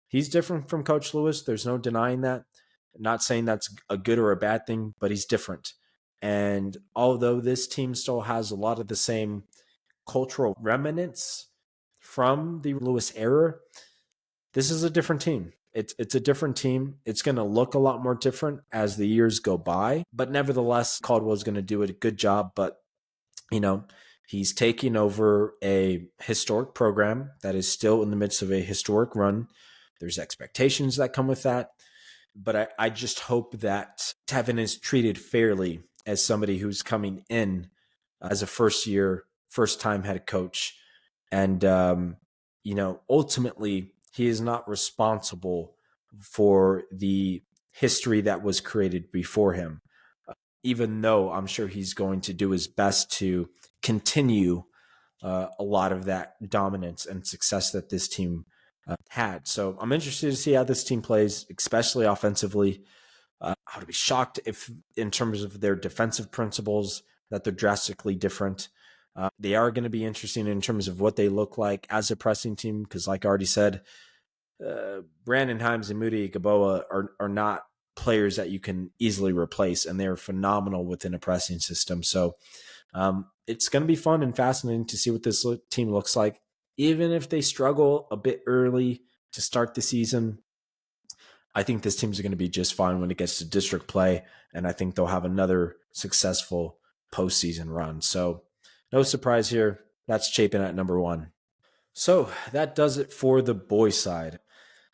He's different from Coach Lewis. There's no denying that. Not saying that's a good or a bad thing, but he's different. And although this team still has a lot of the same cultural remnants from the Lewis era, this is a different team. It's a different team. It's going to look a lot more different as the years go by. But nevertheless, Caldwell's going to do a good job. But, he's taking over a historic program that is still in the midst of a historic run. There's expectations that come with that. But I just hope that Tevin is treated fairly as somebody who's coming in as a first-time head coach. And, ultimately, he is not responsible for the history that was created before him, even though I'm sure he's going to do his best to continue a lot of that dominance and success that this team had. So I'm interested to see how this team plays, especially offensively. I would be shocked if, in terms of their defensive principles, that they're drastically different. They are going to be interesting in terms of what they look like as a pressing team, because, like I already said, Brandon Himes and Moody Gaboa are not players that you can easily replace, and they're phenomenal within a pressing system. So it's going to be fun and fascinating to see what this team looks like. Even if they struggle a bit early to start the season, I think this team's going to be just fine when it gets to district play, and I think they'll have another successful postseason run. So no surprise here. That's Chapin at number 1. So that does it for the boys side.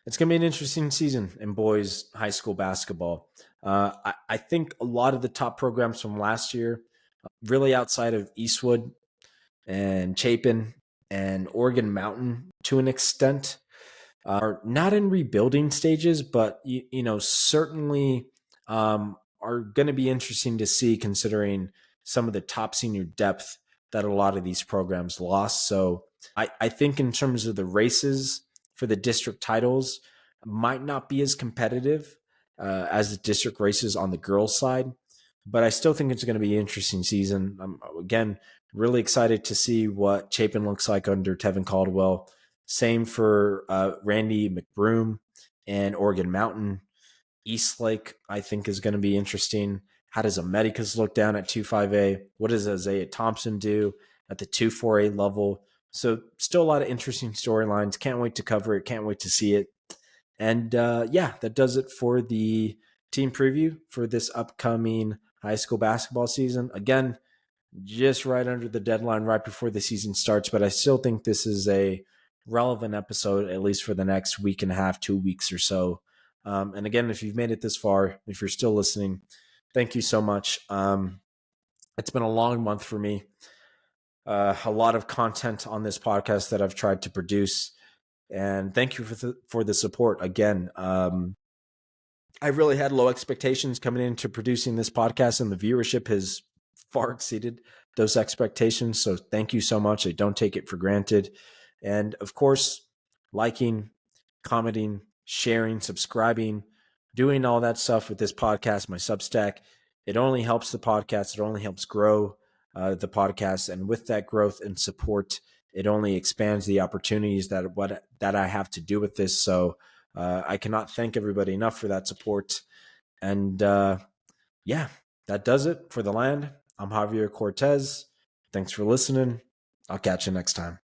It's going to be an interesting season in boys high school basketball. I think a lot of the top programs from last year, really outside of Eastwood and Chapin and Oregon Mountain to an extent, are not in rebuilding stages, but certainly are going to be interesting to see, considering some of the top senior depth that a lot of these programs lost. So I think in terms of the races for the district titles, might not be as competitive as the district races on the girls' side, but I still think it's going to be an interesting season. I'm, again, really excited to see what Chapin looks like under Tevin Caldwell. Same for Randy McBroom and Oregon Mountain. Eastlake, I think, is going to be interesting. How does Americas look down at 2-5A? What does Isaiah Thompson do at the 2-4A level? So still a lot of interesting storylines. Can't wait to cover it. Can't wait to see it. And that does it for the team preview for this upcoming high school basketball season. Again, just right under the deadline, right before the season starts, but I still think this is a relevant episode, at least for the next week and a half, 2 weeks or so. And again, if you've made it this far, if you're still listening, thank you so much. It's been a long month for me. A lot of content on this podcast that I've tried to produce, and thank you for the support again. I really had low expectations coming into producing this podcast, and the viewership has far exceeded those expectations. So thank you so much. I don't take it for granted. And of course, liking, commenting, sharing, subscribing, doing all that stuff with this podcast, my Substack, it only helps the podcast. It only helps grow the podcast. And with that growth and support, it only expands the opportunities that I have to do with this. So I cannot thank everybody enough for that support. And yeah, that does it for The Land. I'm Javier Cortez. Thanks for listening. I'll catch you next time.